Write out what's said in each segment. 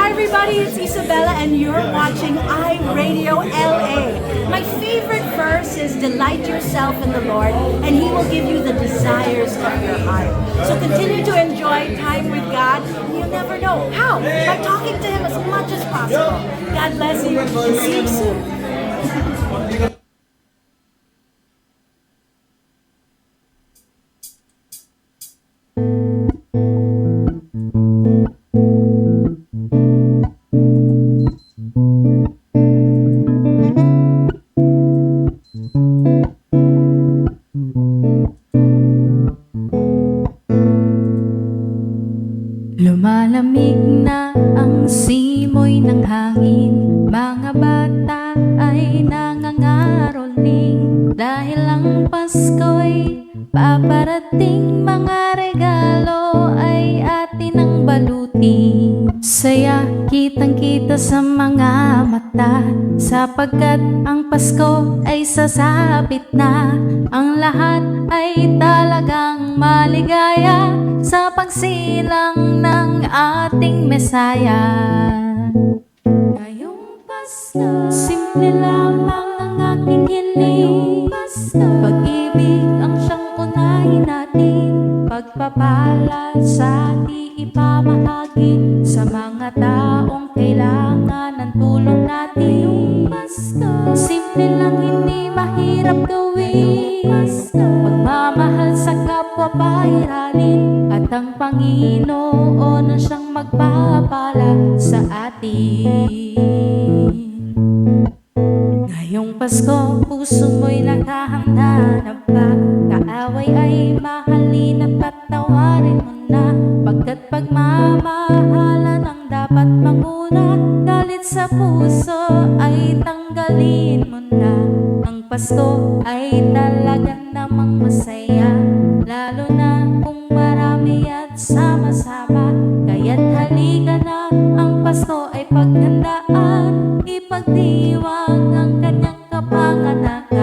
everybody, it's Isabella and you're watching iRadio LA. My favorite verse is delight yourself in the Lord and He will give you the desires of your heart. So continue to enjoy time with God. You'll never know how, by talking to Him as much as possible. God bless you and see you soon. Lumalamig na ang simoy ng hangin, mga bata ay nangangaroling. Dahil ang Pasko'y paparating, mga regalo ay atin ang balutin. Saya kitang-kita sa mga mata, sapagkat ang Pasko ay sasapit na. Ang lahat ay talagang maligaya sa pagsilang ng ating Mesaya. Ngayong Pasko, simple lamang ang aking hiling. Pag-ibig ang siyang unahin natin, pagpapala sa ating ipamahagi sa mga taong kailangan ng tulong natin. Simple lang, hindi mahirap gawin. Pagmamahal sa kapwa pairalin, at ang Panginoon ang siyang magpapala sa atin. Ngayong Pasko, puso mo'y naghahanda na ba? Kaaway ay mahalin at patawarin mo na, pagkat pagmamahalan ang dapat manguna. Galit sa puso ay tanggalin mo na. Ang Pasko ay talaga namang masaya, lalo na kung marami at sama-sama. Kaya't halika na, ang Pasko ay paghandaan, ipagdiwang ang kanyang kapanganakan.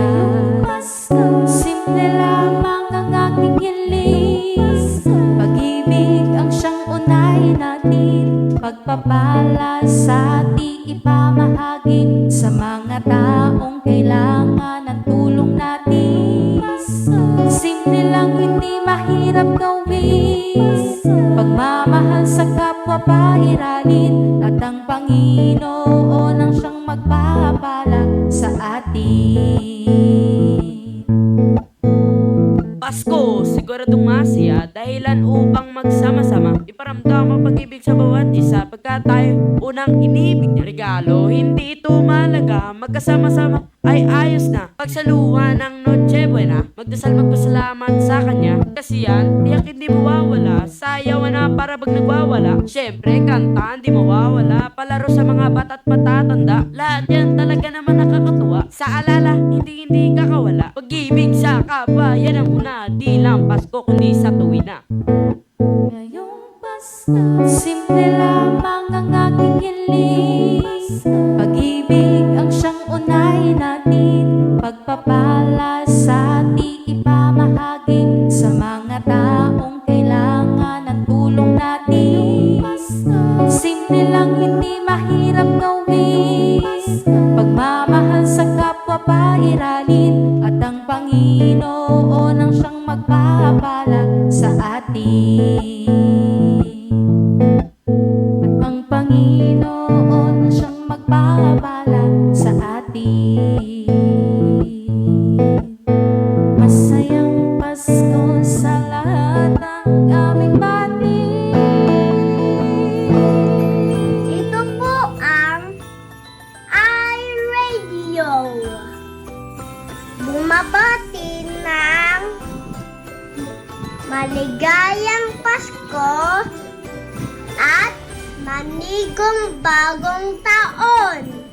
Simple lamang ang aking hiling, pag-ibig ang siyang unahin natin, pagpapala sa ating ipamahagi sa mga taong kailangan ng tulong natin. Simple lang, hindi mahirap gawin. Pagmamahal sa kapwa pairalin, at ang Panginoon ang siyang magpapala sa atin. Pasko, siguradong masaya, dahilan upang magsama-sama, iparamdam ang pag-ibig sa bawat isa, pagkat tayo unang inibig niya. Regalo, hindi ito malaga, magkasama-sama ay ayos na. Pagsaluhan ng Noche Buena, magdasal magpasalamat sa Kanya, kasi yan, tiyak hindi mawawala. Sayawan na para pag nagwawala, syempre kanta hindi mawawala. Palaro sa mga bata't matatanda, lahat yan talaga naman nakakatuwa. Sa alala, hindi kakawala, pag-ibig sa kapwa, yan ang una, di lang Pasko kundi sa tuwi na. Ngayong Pasko, simple lamang ang aking hiling, pag-ibig ang siyang unahin natin, pagpapala sa ating ipamahagi sa mga taong kailangan ng tulong natin. Simple lang, hindi mahirap gawin. Pagmamahal sa kapwa pairalin, at ang Panginoon ang siyang magpapala sa atin. At ang Panginoon ang siyang magpapala sa atin. Masayang Pasko sa lahat ng aming bati. Ito po ang iRadio. Bumabati ng maligayang Pasko at manigong bagong taon.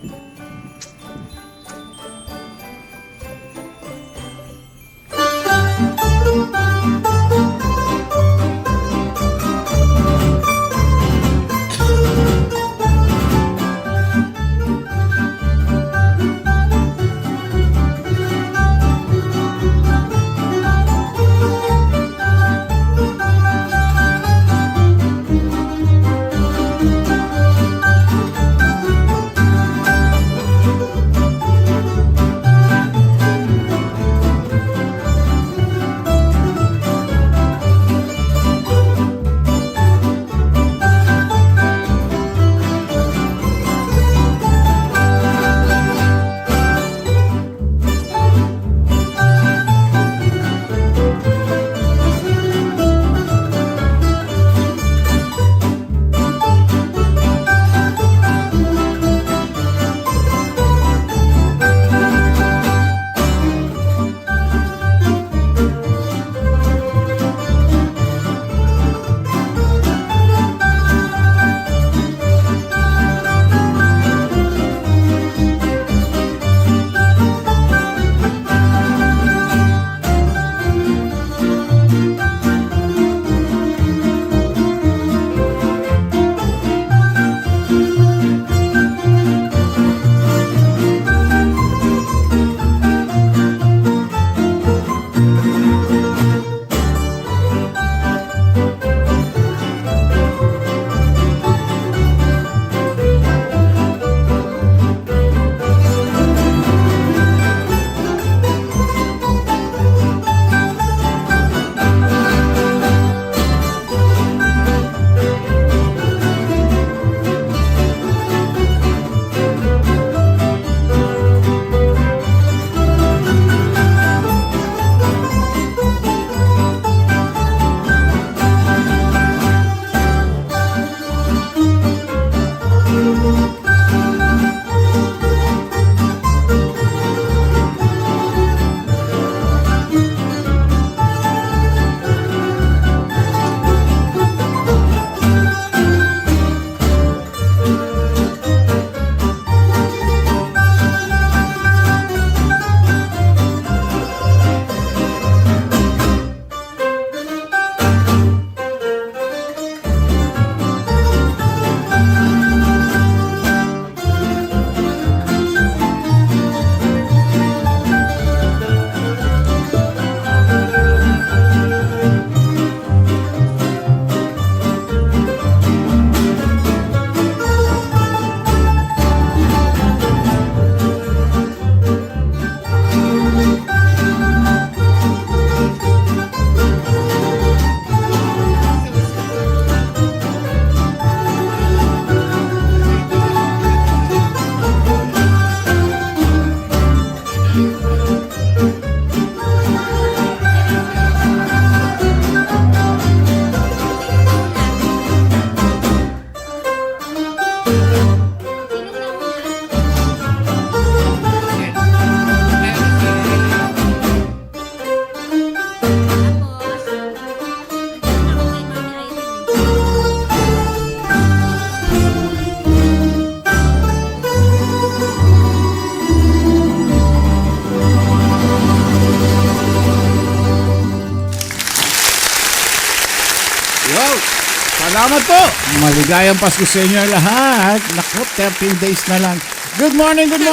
Salamat po. Maligayang Pasko sa inyo lahat. Naku, 13 days na lang. Good morning, Metro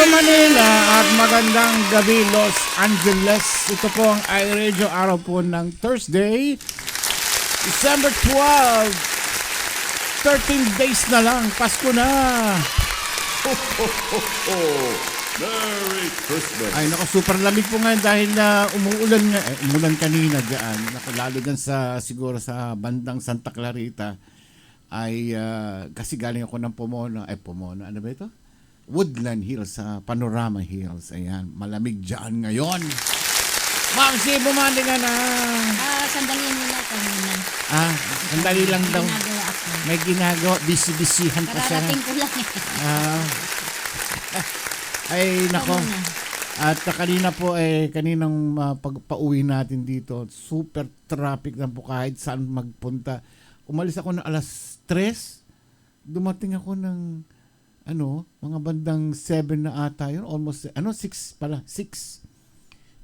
Manila. At magandang gabi, Los Angeles. Ito po ang iRadio, araw po ng Thursday, December 12. 13 days na lang. Pasko na. Merry Christmas. Ay, naku, super lamig po ngayon dahil na umuulan nga. Umulan kanina dyan. Naku, lalo dyan siguro sa bandang Santa Clarita. Ay, kasi galing ako ng Pomona. Pomona, ano ba ito? Woodland Hills, sa Panorama Hills. Ayan, malamig dyan ngayon. Ma'am, si bumandi nga na. Sandali muna kanina. Sandali lang daw. Ginagawa ako. May ginagawa. Busy-busyhan pa siya. Kararating ko lang Ay, nako. Muna. At kanina po, kaninang pagpauwi natin dito, super traffic lang po kahit saan magpunta. Umalis ako ng alas 3. Dumating ako ng, mga bandang 7 na ata yun. Almost, 6 pala. 6.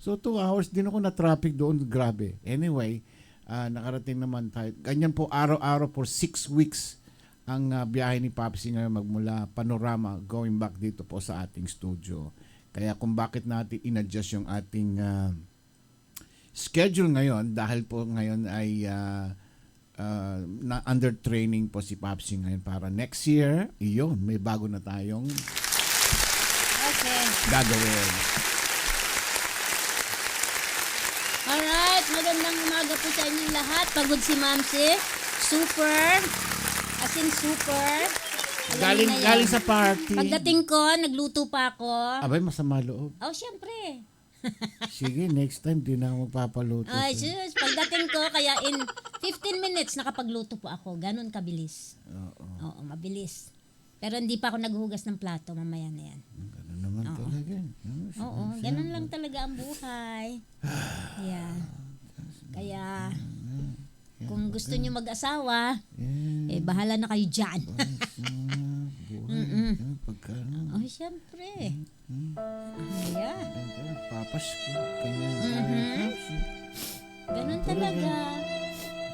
So, 2 hours din ako na traffic doon. Grabe. Anyway, nakarating naman tayo. Ganyan po, araw-araw for 6 weeks ang biyahe ni Papsi ngayon magmula Panorama going back dito po sa ating studio. Kaya kung bakit natin in-adjust yung ating schedule ngayon dahil po ngayon ay na under training po si Papsi ngayon para next year, iyon, may bago na tayong gagawin. Alright, magandang umaga po sa inyong lahat. Pagod si Mamsi. Super. As in super. Alam niyo na yan. Galing sa party. Pagdating ko, nagluto pa ako. Abay, masama loob. Oh, syempre. Sige, next time di na ako magpapaluto. Ay, sus. Pagdating ko, kaya in 15 minutes nakapagluto po ako. Ganon kabilis. Oo, mabilis. Pero hindi pa ako naghuhugas ng plato. Mamaya na yan. Ganun naman talaga. Oo, ganon lang talaga ang buhay. Yeah. Kaya, kung gusto nyo mag-asawa, bahala na kayo dyan. Oh, syempre. Ayan. Papasko. Kanya. Ganon talaga.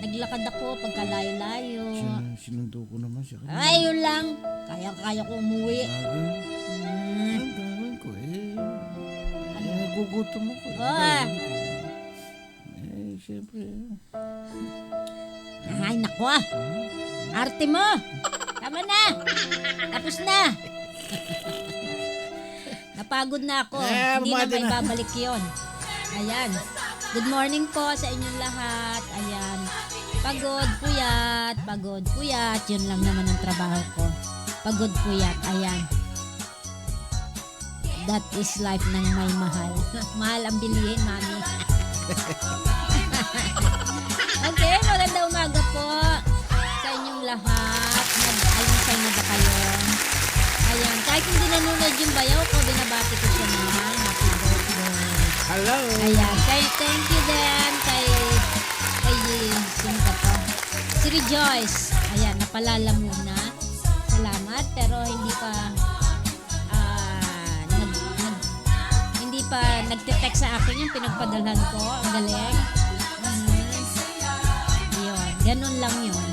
Naglakad ako pagkalayo-layo. Sinundo ko naman siya. Ay, yun lang. Kaya ko umuwi. Ang gawin ko nagugutom ako. Siyempre. Ay, nako. Arte mo. Tama na. Tapos na. Napagod na ako. Hindi na may babalik yun. Ayan. Good morning po sa inyong lahat. Ayan. Pagod, puyat. Yun lang naman ang trabaho ko. Pagod, puyat. Ayan. That is life ng may mahal. Mahal ang bilihin, mami. Okay, maganda umaga po sa inyong lahat. Nag-almusal na ba kayo? Ayan, kahit hindi nanonood yung bayaw ko, binabati ko siya naman. Happy birthday. Hello. Ayan, thank you din kay sino ba to? Si Rejoice. Ayan, napalala muna. Salamat, pero hindi pa nagte-text sa akin yung pinagpadalhan ko. Ang galing. Yun, ganun lang yun.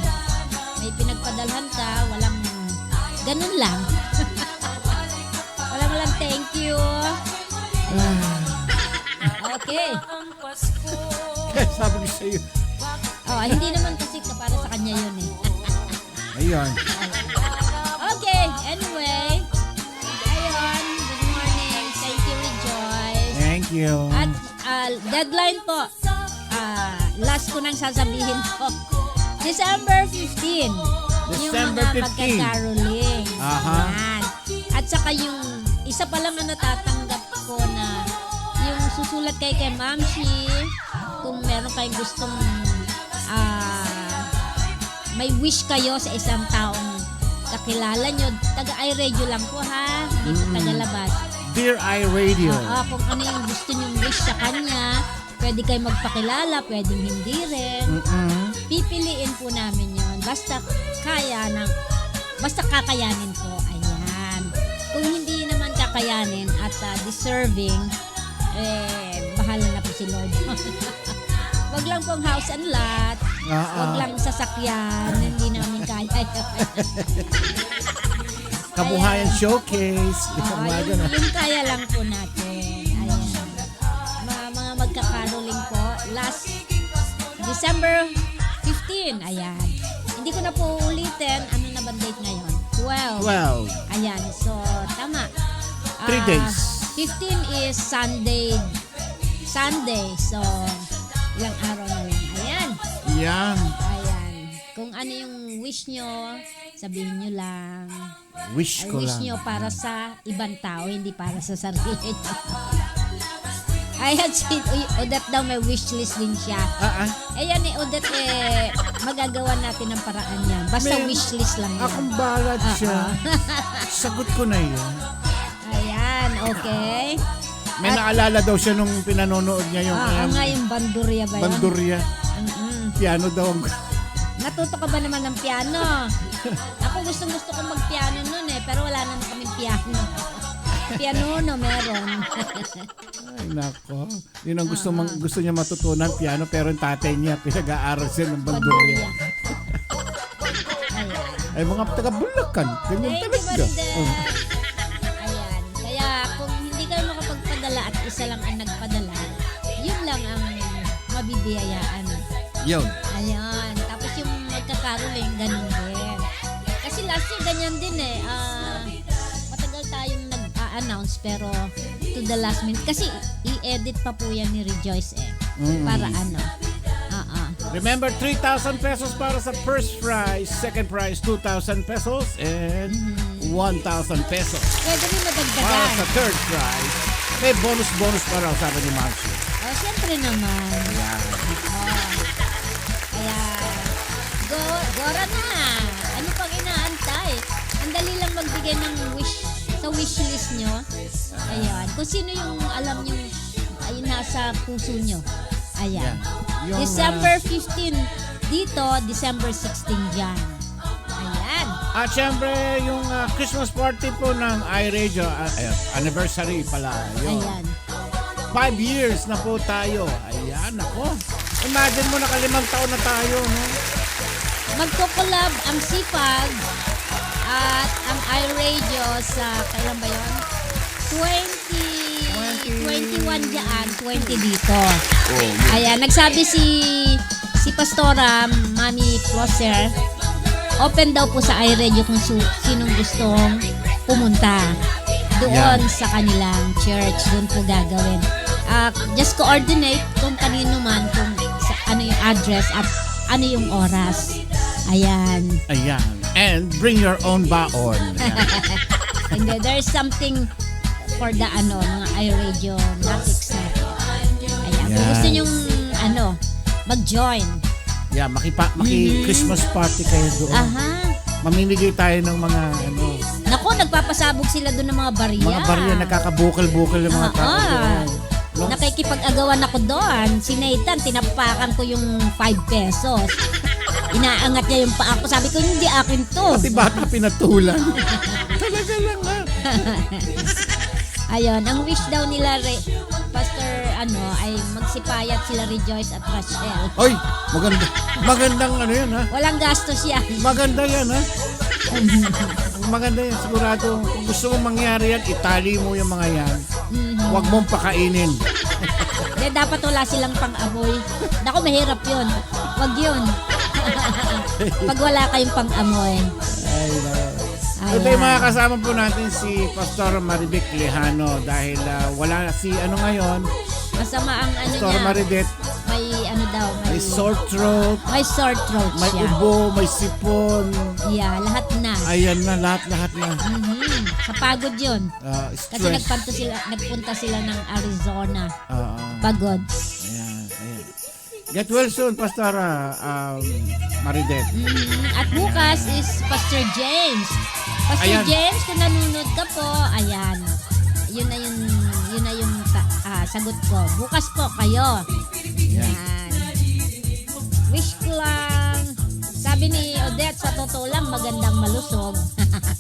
May pinagpadalhan ka, walang ganun lang. walang thank you. Ayan. Okay. Sabi ko sa'yo. Hindi naman kasi para sa kanya yun eh. Ayun. Okay, anyway. Ayun, good morning. Thank you, Rejoice. Thank you. At deadline po, last ko nang sasabihin po, December 15. Yung December mga 15. pagkakaroling. Aha. Yan. At saka yung isa pa lang na natatanggap ko na yung susulat kay Mamshi, kung meron kayong gustong may wish kayo sa isang taong kakilala nyo, taga iRadio lang po ha, hindi po tagalabas. Dear iRadio. Kung ano yung gusto nyong wish sa kanya, pwede kayo magpakilala, pwedeng hindi rin. Pipiliin po namin yon. Basta kakayanin po. Ayan. Kung hindi naman kakayanin at deserving, bahala na po si Lord. Wag lang pong house and lot. Wag lang sasakyan, hindi namin kaya. Kabuhayan showcase. Oo, Mga yung, ganun. yung kaya lang po natin. Ayan. Mga magkakaroling po. Last December 15. Ayan. Hindi ko na po ulitin. Ano na ba date ngayon? 12. 12. Ayan. So, tama. 3 days. 15 is Sunday. So, ilang araw na lang. Ayan. Yan. Ayan. Kung ano yung wish nyo, sabihin nyo lang. Wish ko Wish lang. nyo para sa ibang tao, hindi para sa sarili nyo. Ayan, si Odette daw may wish list din siya. Ayan Odette, magagawa natin ang paraan yan. Basta May- wish list lang yan. Akong balad siya. Sagot ko na yun. Ayan, okay. May naalala daw siya nung pinanonood niya yung Nga yung bandurya ba yun? bandurya. Mm-mm. Piano daw ang... Natuto ka ba naman ng piano? Ako gusto ko mag-piano nun pero wala naman kaming piano. Piano meron. Ay, nako. Yun ang gusto niya matutunan, piano, pero yung tatay niya, pinag-aaral siya ng bandurya. Ayan. Ay, mga taga-Bulacan. Ganyan Thank you, talaga. Maridel. Oh. Ayan. Kaya kung hindi kayo makapagpadala at isa lang ang nagpadala, yun lang ang mabibiyayaan. Yun. Ayan. Tapos yung magkakaroling, ganun din. Kasi last year, ganyan din matagal tayong nag-a-announce pero to the last minute. Kasi i-edit pa po yan ni Rejoice Para ano. Remember, 3,000 pesos para sa first prize, second prize, 2,000 pesos, and 1,000 pesos. Pwede rin Para madagdagan. sa third prize, may bonus pa raw, sabi ni Marcy. Siyempre naman. Kaya, gora na. Ano pang inaantay? Ang dali lang magbigay ng sa wish list nyo. Ayan. Kung sino yung alam nyo ay nasa puso nyo. Ayan. Yung, December 15 dito, December 16 dyan. Ayan. At syempre, yung Christmas party po ng iRadio, anniversary pala. Yun. Ayan. 5 years na po tayo. Ayan, ako. Imagine mo, naka5 taon na tayo, no? Magko-collab ang Sipag at ang iRadio sa, kailan ba yun? 21 dyan, 20 dito. Ayan, nagsabi si Pastora, Mami Closer, open daw po sa iRadio kung sinong gustong pumunta doon sa kanilang church. Doon po gagawin. Just coordinate kung kanino man, kung ano yung address at ano yung oras. Ayan. Ayan. And bring your own baon. And there's something for the mga iRadio Natics natin. Ayan. Kung gusto nyong mag-join. Yeah, maki-Christmas party kayo doon. Aha. Mamimigay tayo ng mga Naku, nagpapasabog sila doon ng mga barya. mga barya, nakakabukal-bukal ng mga tao doon. No? Nakikipag-agawan ako doon. Si Nathan, tinapakan ko yung 5 pesos. Inaangat niya yung paa ko. Sabi ko, hindi akin to. Pati bata pinatulan. Talaga lang Ayun, ang wish daw nila, Pastor, ay magsipayat sila Rejoice at Rachel. Oy, magandang yan ha. Walang gastos yan. Maganda yan ha. Maganda yan, sigurado. Kung gusto mong mangyari yan, itali mo yung mga yan. Huwag mong pakainin. Kaya dapat wala silang pang-amoy. Naku, mahirap yun. Wag yun. Pag wala kayong pang-amoy. Ay, Ayan. ito yung mga kasama po natin si Pastor Maribec Lejano dahil wala si ngayon, Masama ang Pastor niya. Maridet, May daw. may sore throat, May sore throat may siya. ubo, may sipon. Yeah, lahat na. Ayan na, lahat na. Sa pagod yun. Kasi Stress. nagpunta sila ng Arizona. Oo. Pagod. Ayan. Get well soon, Pastor Maridet. At bukas is Pastor James. Pastor Ayan. James, kung nanonood ka po, ayan. Yun na yung sagot ko. Bukas po kayo. Yan. Wish ko lang. Sabi ni Odette, sa totoo lang, magandang malusog.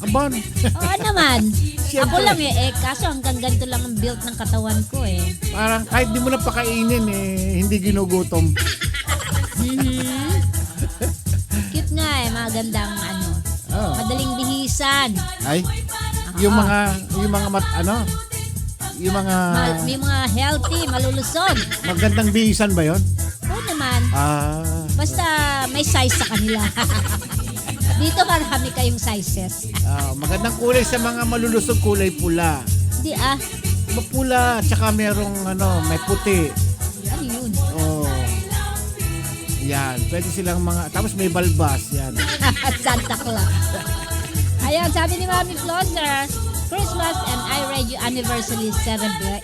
Aban. Oo naman. Siyempre. Ako lang kaso hanggang ganito lang ang build ng katawan ko Parang kahit di mo na pakainin hindi ginugutom. magandang Oh. madaling bihisan. Ay, yung mga yung mga May mga healthy, malulusog. magandang bihisan ba 'yon? Oo naman. Basta may size sa kanila. Dito marami kayong sizes. Magandang kulay sa mga malulusog, kulay pula. Hindi Mapula, tsaka merong may puti. ano yun? Oh. Yan, pwede silang tapos may balbas, yan. Santa Claus. Ayun, sabi ni Mami Flosser, Christmas and iRadio Anniversary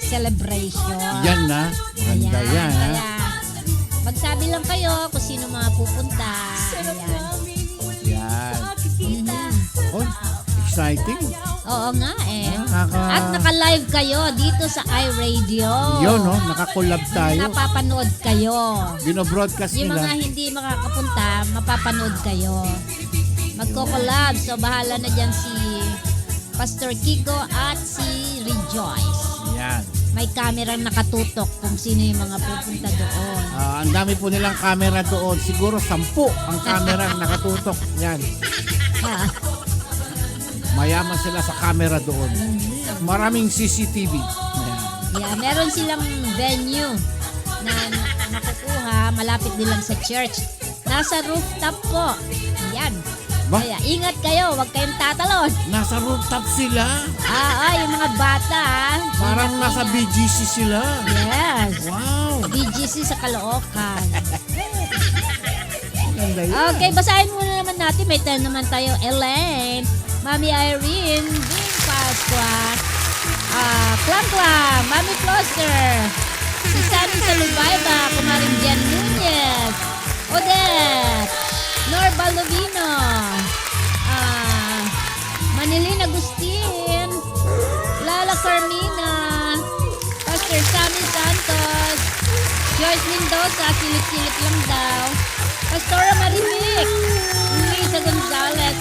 Celebration. Yan na, ganda yan, ha? Kaya, magsabi lang kayo kung sino mga pupunta. Ayan. Yan. Oh, exciting. Oo nga Ah, At naka-live kayo dito sa iRadio. Yun, no? Nakakolab tayo. Napapanood kayo. Binobroadcast Yung nila. mga hindi makakapunta, mapapanood kayo. Magko-collab. So, bahala na dyan si Pastor Kiko at si Rejoice. Yan. May kamerang nakatutok kung sino yung mga pupunta doon. Ang dami po nilang camera doon. Siguro 10 ang camera nakatutok. Yan. Ha? Mayaman sila sa camera doon. Maraming CCTV. Yan. Yeah, meron silang venue na nakukuha malapit din lang sa church. Nasa rooftop po. Yan. Ba? Kaya ingat kayo, huwag kayong tatalon. Nasa rooftop sila. Yung mga bata. Parang nasa BGC sila. Yes. Wow. BGC sa Caloocan. Ganda yan. Okay, basahin muna naman natin. May tayo naman tayo. Elaine, Mami Irene, Bing Pasqua, Klang, Mami Floster, si Sunny Salubayba, Kumaring Jen Nunez, Odette, Norba Lovino, Manilin Agustin, Lala Carmina, Pastor Sammy Santos, Joyce Mendoza, silip-silip lang daw, Pastora Marimic, Luisa Gonzalez,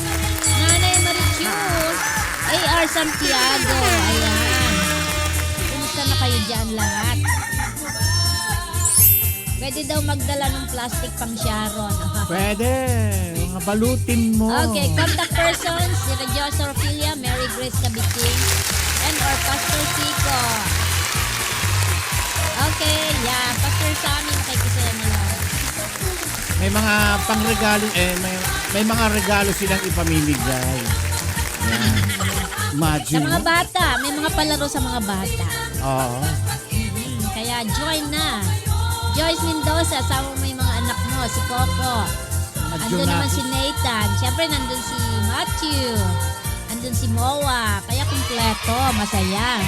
Nanay Marichus, A.R. Santiago, ayan. Kumusta na kayo dyan lahat? Pwede daw magdala ng plastic pang Sharon. Pwede. Mga balutin mo. Okay, contact persons, si Regiosa Orfilia, Mary Grace Cabiting, and or Pastor Kiko. Okay, yeah, Pastor Sammy, nakikisaya nila. May mga pangregalo, may mga regalo silang ipamimigay. Yan. Sa Imagine mga mo. bata, may mga palaro sa mga bata. Oo. Kaya join na. Joyce Mendoza, sama mo yung mga anak mo, si Coco. Andun naman si Nathan. Siyempre, nandun si Matthew. Andun si Moa. Kaya kumpleto, masaya.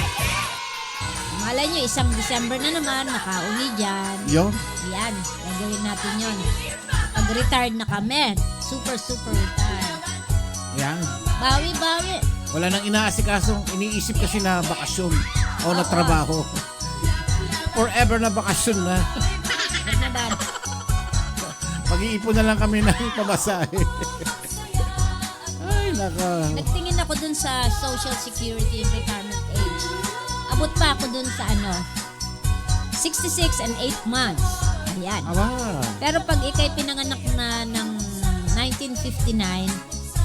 Malay nyo, 1 December na naman, nakauwi dyan. Yun. Yan, gagawin natin yun. Pag retired na kami, super retired. Yan. Bawi. Wala nang inaasikasong iniisip kasi na bakasyon o na trabaho. Forever na bakasyon na. Huwag na ba? Pag-iipon na lang kami ng pamasahe. Ay, naka. Nagtingin ako dun sa Social Security and Retirement Age. Abot pa ako dun sa 66 and 8 months. Ayan. Aba. Pero pag ikay pinanganak na ng 1959,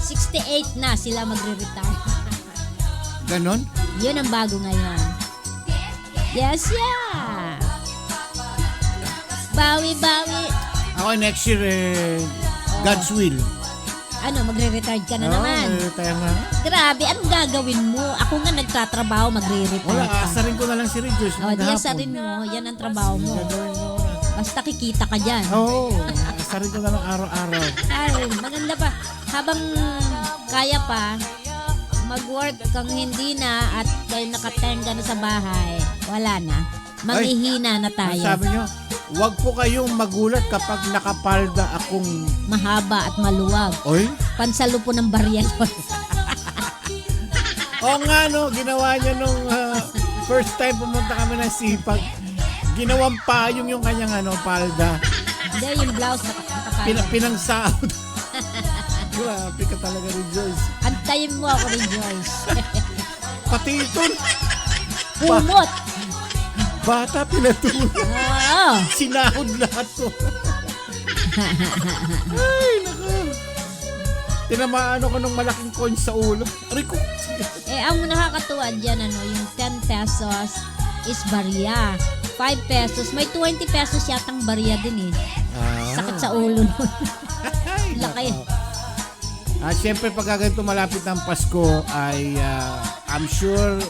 68 na sila magre-retire. Ganon? Yun ang bago ngayon. Yes, yeah. Bawi. Ako next year, God's will. Magre-retire ka na naman. Tayo na. Grabe, anong gagawin mo? Ako nga nagtatrabaho, magre-retire Wala, ka. asarin ko na lang si Rejoice. Di asarin mo. Yan ang trabaho mo. Basta kikita ka dyan. Oo, asarin ko na lang araw-araw. Ay, maganda pa. Habang kaya pa, mag-work kang hindi na at kayo nakatenga na sa bahay, wala na. Manghihina na Ang tayo. sabi nyo, huwag po kayong magulat kapag nakapalda akong... Mahaba at maluwag. Oy? Pansalo po ng barya yun. Oo nga no, ginawa niya nung first time pumunta kami ng Sipag. Ginawang payong yung kanyang palda. Hindi, yung blouse nakapagod. Pinangsaod. Grabe ka talaga, Rejoice. Antayin mo ako, Rejoice. Pati ito, Pumot! bata pinatulog. Oo. Sinahod lahat to. Ay, naku. Tinamaan ako ng malaking coin sa ulo. Aray ko. Ang nakakatuwa dyan, yung 10 pesos is barya. 5 pesos. May 20 pesos yatang barya din eh. Sakit sa ulo nun. Laki. Siyempre pag ganito malapit ng Pasko ay I'm sure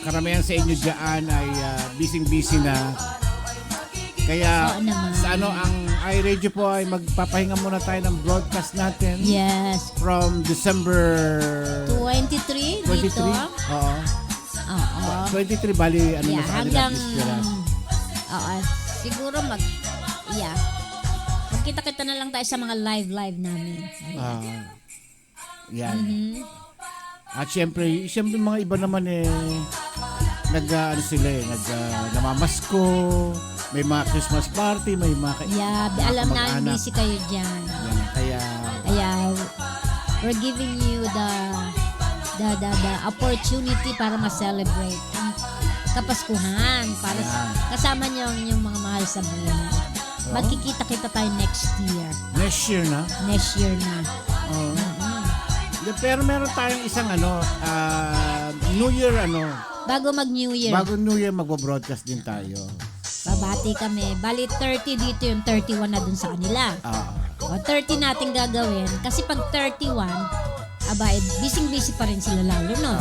karamihan sa inyo dyan ay busy-busy na. Kaya Oo naman. sa ang iRadio po ay magpapahinga muna tayo ng broadcast natin Yes. from December 23 dito. Oo. Oo. 23 bali Yeah, na sa kanila hanggang Bisperas. oo, siguro magkita-kita na lang tayo sa mga live namin. Yan. Mhm. At syempre mga iba naman namamasko, may mga Christmas party, may mga Yeah, alam na kamag-anak. busy kayo diyan. Yan, kaya Kaya we're giving you the opportunity para ma-celebrate ang Kapaskuhan para kasama niyo yung mga mahal sa buhay. Magkikita-kita tayo next year. next year na. Next year na. Pero meron tayong isang New Year Bago mag-New Year, bago New Year magbo-broadcast din tayo. babati kami. Bali 30 dito, yung 31 na dun sa kanila. O 30 natin gagawin. Kasi pag 31, busy pa rin sila lalo, no?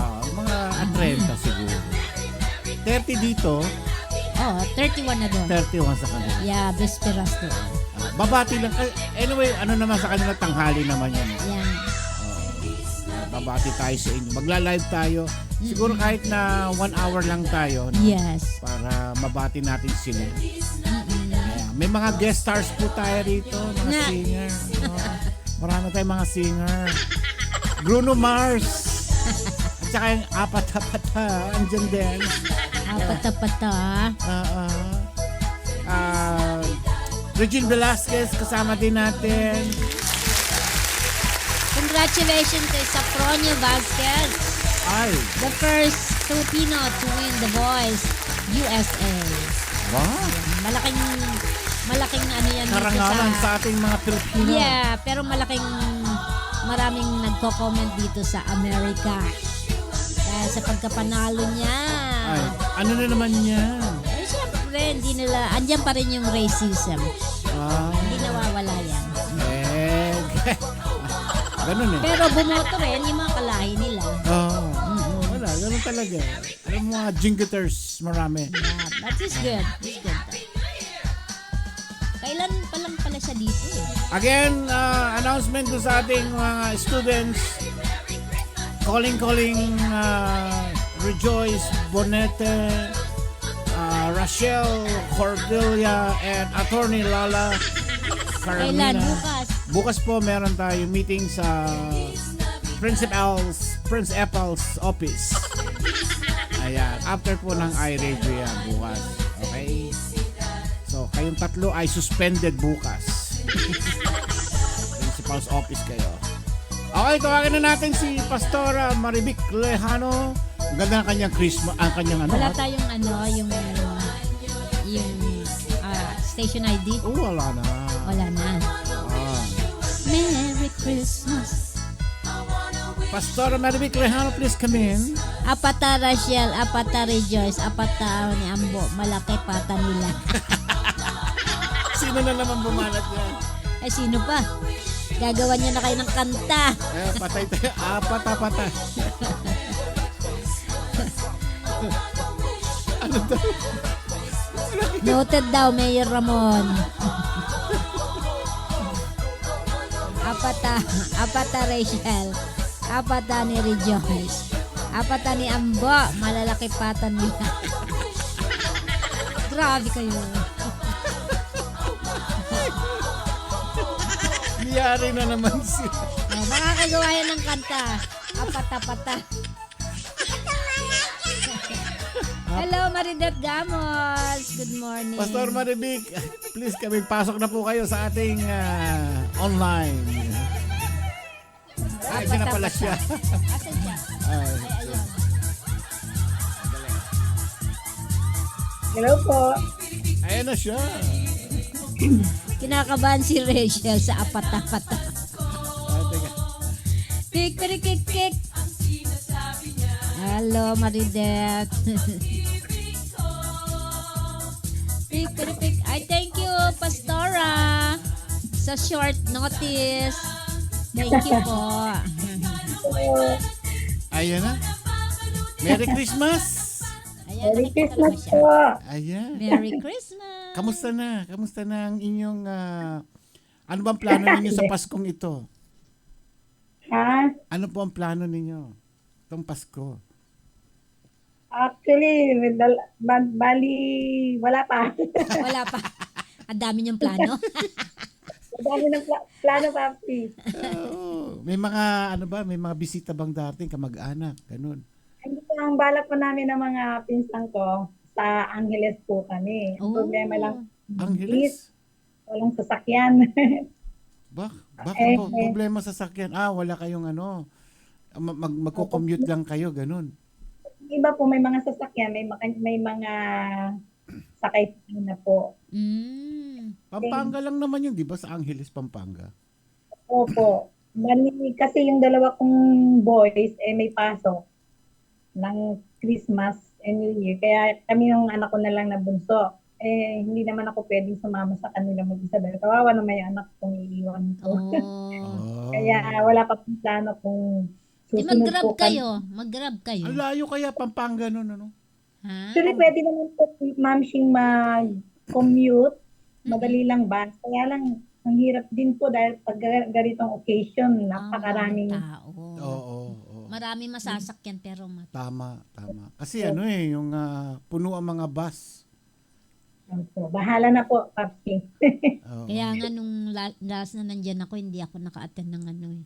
Mga 30 siguro. 30 dito, 31 na doon. 31 sa kanila. Yeah, Bisperas to. Babati lang. Anyway, naman sa kanila, tanghali naman yan. Yan. Babati tayo sa inyo. Magla-live tayo. Siguro kahit na 1 hour lang tayo. No? Yes. Para mabati natin sila. Kaya, may mga guest stars po tayo rito. Mga singer. No? Marami tayong mga singer. Bruno Mars. At saka yung Apata-Pata. Andyan din. Apata-pata. Regine Velasquez kasama din natin. Congratulations kay Safronio Vasquez, Ay, the first Filipino to win The Voice USA. wow. Malaking yan dito Karangalan sa ating mga Pilipino. Yeah, pero maraming nagko-comment dito sa Amerika. Dahil sa pagkapanalo niya. Ay, ano na naman yan? Siyempre, andyan pa rin yung racism. Hindi nawawala yan. Ganun Pero bumoto rin yung mga kalahi nila. Wala, ganun talaga. Alam mo mga jingleters, marami. Yeah, that is good. It's good. Kailan pa lang pala siya dito eh. Again, announcement ko sa ating mga students. Calling, Rejoice, Bonete, Rachel, Cordelia, and Attorney Lala Carmina. Kailan? Bukas. Bukas po meron tayo meeting sa Prince Apple's office. Ayan, after po ng iRadio yan bukas. Okay? So, kayong tatlo ay suspended bukas. Principal's office kayo. Okay, tawagin na natin si Pastora Marivic Lejano. Ang ganda ng kanyang Christmas, ang kanyang Wala tayong yung station ID. Wala na. Wala na. Merry Christmas. Pastora Marivic Lejano, please come in. Apata Rachel, apata Rejoice, apata ni Ambo, malaki pata nila. Sino na naman bumanat yan? Ay, sino pa? Gagawa niya na kayo ng kanta. Patay tayo. Pata. Ano daw? Noted daw, Mayor Ramon. Apata Rachel, apata ni Rejoice, apata ni Ambo, malalaki pata nila. Grabe kayo. Niyari na naman siya. Makakagawa yan ng kanta. Apata-pata. Hello, Maridet Gamos. Good morning. Pastor Marivic, please kami pasok na po kayo sa ating online. Ay, siya na pala siya. Asan siya? Ay, Ayun. Hello po. ayan na siya. Kinakabahan si Rachel sa apata-pata. Teka. Pik-pik-kik-kik. Hello, Maridet. Pik-pik-kik. I thank you, Pastora, sa short notice. Thank you po. Ayan na. Merry Christmas! Ayan, Merry nakikita Christmas naman siya. po. Ayan. Merry Christmas. Kamusta na? Kamusta na ang inyong... ano bang plano ninyo sa Paskong ito? Ha? Ano po ang plano ninyo itong Pasko? Actually, bali, wala pa. Wala pa. Ang dami niyong plano. Ang dami ng plano, Papi. May mga ano ba? May mga bisita bang dating kamag-anak? Ganun. Hindi po ang balak po namin ng mga pinsang ko sa Angeles po kami. Ang Oh. problema lang, Angeles? walang sasakyan. Bakit po? Problema sa sakyan. Wala kayong ano. Magko-commute lang kayo, ganun. Iba po may mga sasakyan, may mga sakay na po. Pampanga lang naman yun, di ba? Sa Angeles, Pampanga. Opo. Kasi yung dalawa kong boys, may pasok ng Christmas and New Year. Kaya kami yung anak ko na lang na bunso. Hindi naman ako pwedeng sumama sa kanila mag-isa dahil kawawa naman yung anak kong iiwan ko. Kaya wala pa pong plano kung Di susunod mag-grab po kami. kayo. Mag-grab kayo. Ang layo kaya Pampanga nun, ano? Ha? Actually, pwede naman po, Ma'am Shing, mag-commute. Madali lang ba? Kaya lang, ang hirap din po dahil pag ganitong occasion, napakaraming tao. Oo. Marami masasakyan pero Tama. Kasi yung puno ang mga bus. So, bahala na po, Papi. Oo. Kaya nga nung last na nandyan ako, hindi ako naka-attend ng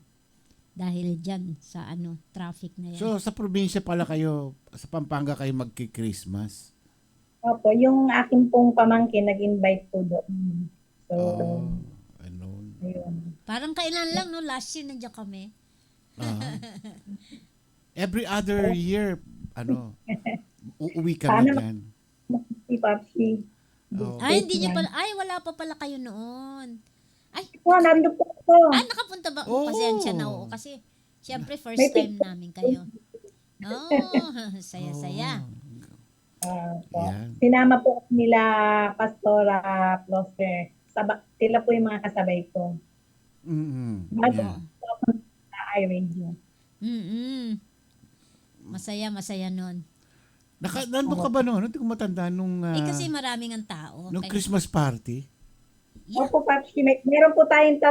dahil dyan sa traffic na yan. So, sa probinsya pala kayo, sa Pampanga kayo magki-Christmas? Opo, yung aking pong pamangkin nag-invite po doon. So, ayun. Parang kailan lang, no? Last year nandiyan kami. Every other year, uuwi kami dyan. Si Papi. Oo. Ay, hindi niyo pala. Ay, wala pa pala kayo noon. Ay, Nandun po ako. nakapunta ba? Oo. Pasensya na oo. Kasi, syempre, first May time namin kayo. Saya-saya. Yan. Sinama po nila Pastora Ploster. Sila po yung mga kasabay ko. Bago Yan. ako sa iRadio. Masaya nun. Nandun ka ba noon? Hindi ko matanda nung kasi maraming ang tao. nung Kaya- Christmas party. Yeah. Opo, Papi. Meron po tayong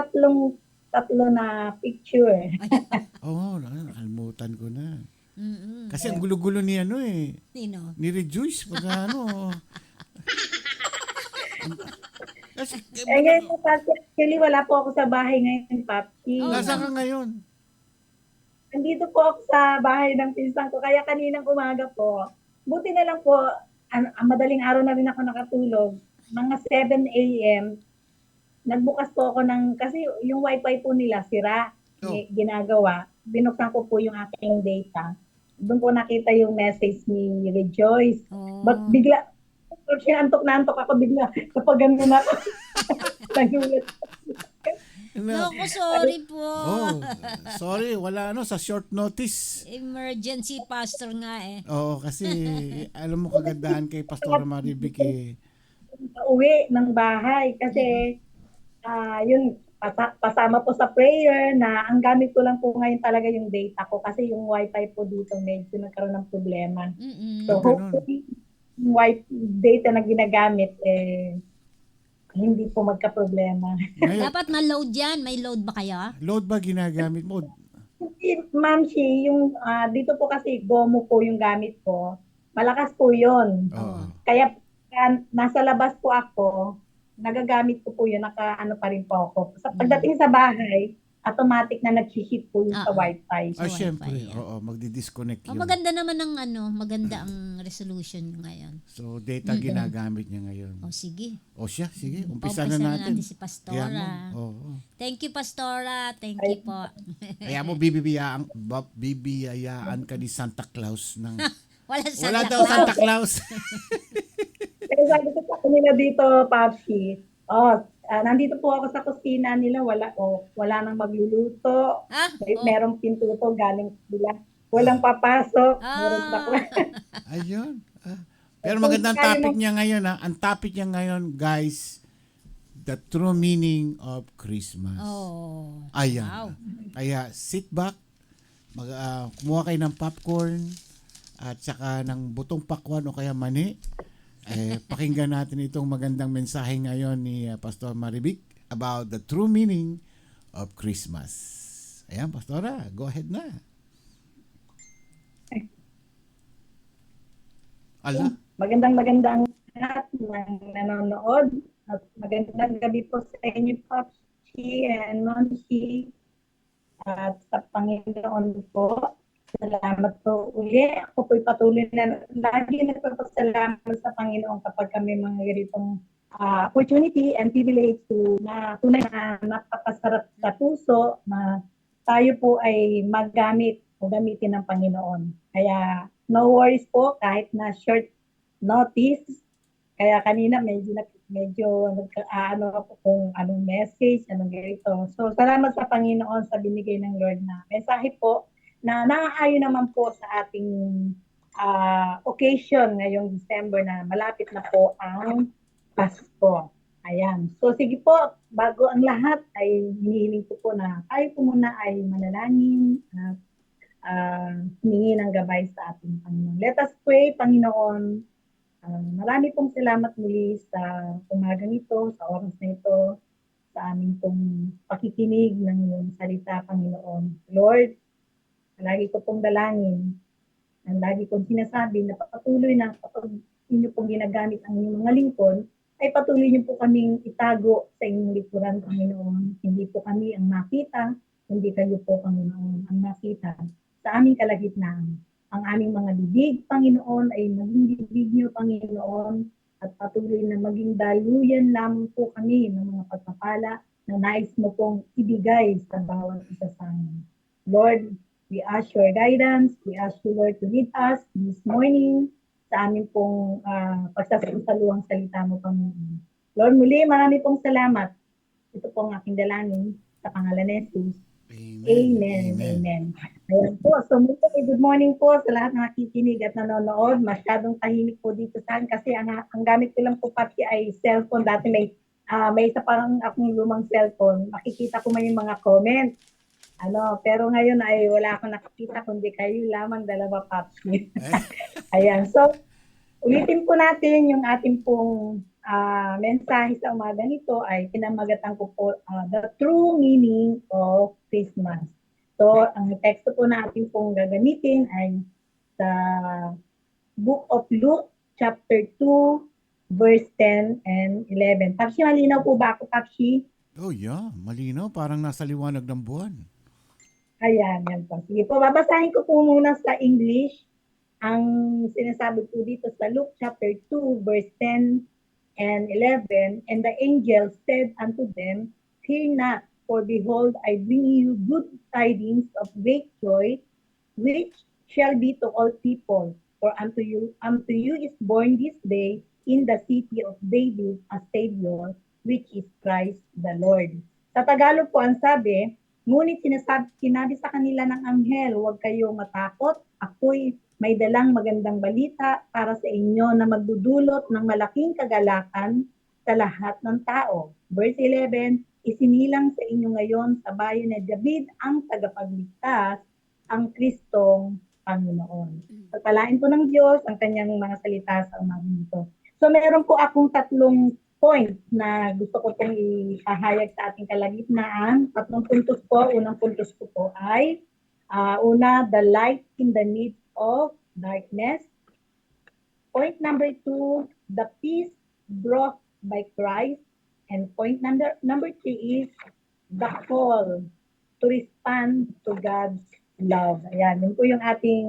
tatlo na picture. Oo, nakalimutan ko na. Mm-mm. Kasi ang gulo-gulo ni Sino? ni Rejoice pag Kasi, Ngayon po, Papi, actually wala po ako sa bahay ngayon, Papi. nasaan ka ngayon? Nandito po ako sa bahay ng pinsan ko. Kaya kaninang umaga po, buti na lang po, madaling araw na rin ako nakatulog. Mga 7 a.m., nagbukas po ako kasi yung wifi po nila sira, ginagawa. Binuksan ko po yung aking data. Doon po nakita yung message ni Rejoice. But bigla, antok na antok ako bigla. Kapag gano'n ako. Nagulat. Naku, sorry po. Sorry, wala sa short notice. Emergency pastor nga Oo, kasi alam mo kagandahan kay Pastora Marivic Uwi ng bahay kasi yun, pasama po sa prayer na ang gamit ko lang po ngayon talaga yung data ko kasi yung wifi po dito medyo nagkaroon ng problema. So hopefully yung data na ginagamit hindi po magka-problema. Dapat ma-load yan. May load ba kayo? Load ba ginagamit mo? Ma'am Shi, yung dito po kasi Gomo po yung gamit ko. Malakas po yun. Kaya nasa labas po ako, nagagamit ko po yun, naka-ano pa rin po ako. Pagdating sa bahay, automatic na nag-ship po yun sa wifi. Siyempre. Oo, magdi-disconnect yun. Maganda naman maganda ang resolution nyo ngayon. So, data ginagamit niya ngayon. Sige. Sige. Umpisa na natin. si Pastora. Thank you, Pastora. Thank you po. Kaya mo bibiyayaan ka ni Santa Claus ng... Wala daw Santa Claus. Kaya sabi ko sa kanila dito, Papi, Nandito po ako sa kusina nila, wala nang magluluto. Ah, oh. Merong pintuto galing sila. Walang papasok. Meron sa Ah. Ayun. Pero Kung magandang kaya topic nung- niya ngayon ha. Ang topic niya ngayon, guys, the true meaning of Christmas. Oh. Ayan. Wow. Kaya sit back, kumuha kayo ng popcorn at saka ng butong pakwan o kaya mani. Pakinggan natin itong magandang mensahe ngayon ni Pastor Maribik about the true meaning of Christmas. Ayan, Pastora, go ahead na. Ala, Magandang lahat ng nanonood. At magandang gabi po sa inyo, Popsi and Nonsi. At sa Panginoon po, salamat po uli. Ako po'y patuloy na lagi nagpapasalamat sa Panginoon kapag kami mga ganitong opportunity and privilege to na tunay na napakasarap sa puso na tayo po ay magamit o gamitin ng Panginoon. Kaya no worries po kahit na short notice. Kaya kanina medyo ano ako kung anong message, anong ganito. So salamat sa Panginoon sa binigay ng Lord na mensahe po na naaayon naman po sa ating occasion ngayong December na malapit na po ang Pasko. Ayan. So sige po, bago ang lahat ay hinihiling ko po na tayo po muna ay manalangin at humingi ng gabay sa ating Panginoon. Let us pray, Panginoon. Marami pong salamat muli sa umagang ito, sa oras na ito, sa aming pong pakikinig ng iyong salita, Panginoon. Lord, lagi ko pong dalangin, ang lagi kong sinasabi na patuloy na kapag inyo pong ginagamit ang inyong mga lingkod, ay patuloy niyo po kaming itago sa inyong likuran, Panginoon. Hindi po kami ang makita, hindi kayo po, Panginoon, ang makita sa aming kalagitnaan. Ang aming mga bibig, Panginoon, ay maging bibig niyo, Panginoon, at patuloy na maging daluyan lamang po kami ng mga pagpapala na nais mo pong ibigay sa bawat isa sa amin. Lord, we ask your guidance. We ask you, Lord, to lead us this morning sa aming pong pagsasaluhang salita mo, Panginoon. Lord, muli, marami pong salamat. Ito pong aking dalangin sa pangalan ni Jesus. Amen. Amen. Ayan po. So, good morning po sa lahat ng nakikinig at nanonood. Masyadong tahimik po dito saan kasi ang gamit ko lang po pati ay cellphone. Dati may isa parang akong lumang cellphone. Makikita ko may mga comment. Pero ngayon ay wala akong nakikita kundi kayo lamang dalawa, Papi. Ayan. So, ulitin po natin yung ating pong mensahe sa umaga nito ay pinamagatan ko po the true meaning of Christmas. So, ang teksto po natin pong gagamitin ay sa Book of Luke, chapter 2, verse 10 and 11. Papsi, malinaw po ba ako, Papsi? oh yeah, malinaw. Parang nasa liwanag ng buwan. Ayan, yan po. Sige po, babasahin ko po muna sa English ang sinasabi po dito sa Luke chapter 2, verse 10 and 11. And the angel said unto them, Fear not, for behold, I bring you good tidings of great joy, which shall be to all people. For unto you is born this day in the city of David a Savior, which is Christ the Lord. Sa Tagalog po ang sabi, ngunit sinabi sa kanila ng anghel, huwag kayong matakot, ako'y may dalang magandang balita para sa inyo na magdudulot ng malaking kagalakan sa lahat ng tao. Verse 11, isinilang sa inyo ngayon sa bayan ni David ang tagapagligtas, ang Kristong Panginoon. Pagpalain po ng Diyos ang kanyang mga salita sa umagang ito. So meron po akong tatlong point na gusto ko pong ipahayag sa ating kalagitnaan. Tatlong puntos po. Unang puntos ko po ay una, the light in the midst of darkness. Point number 2, the peace brought by Christ. And point number 3 is the call to respond to God's love. Ayan, yun po yung ating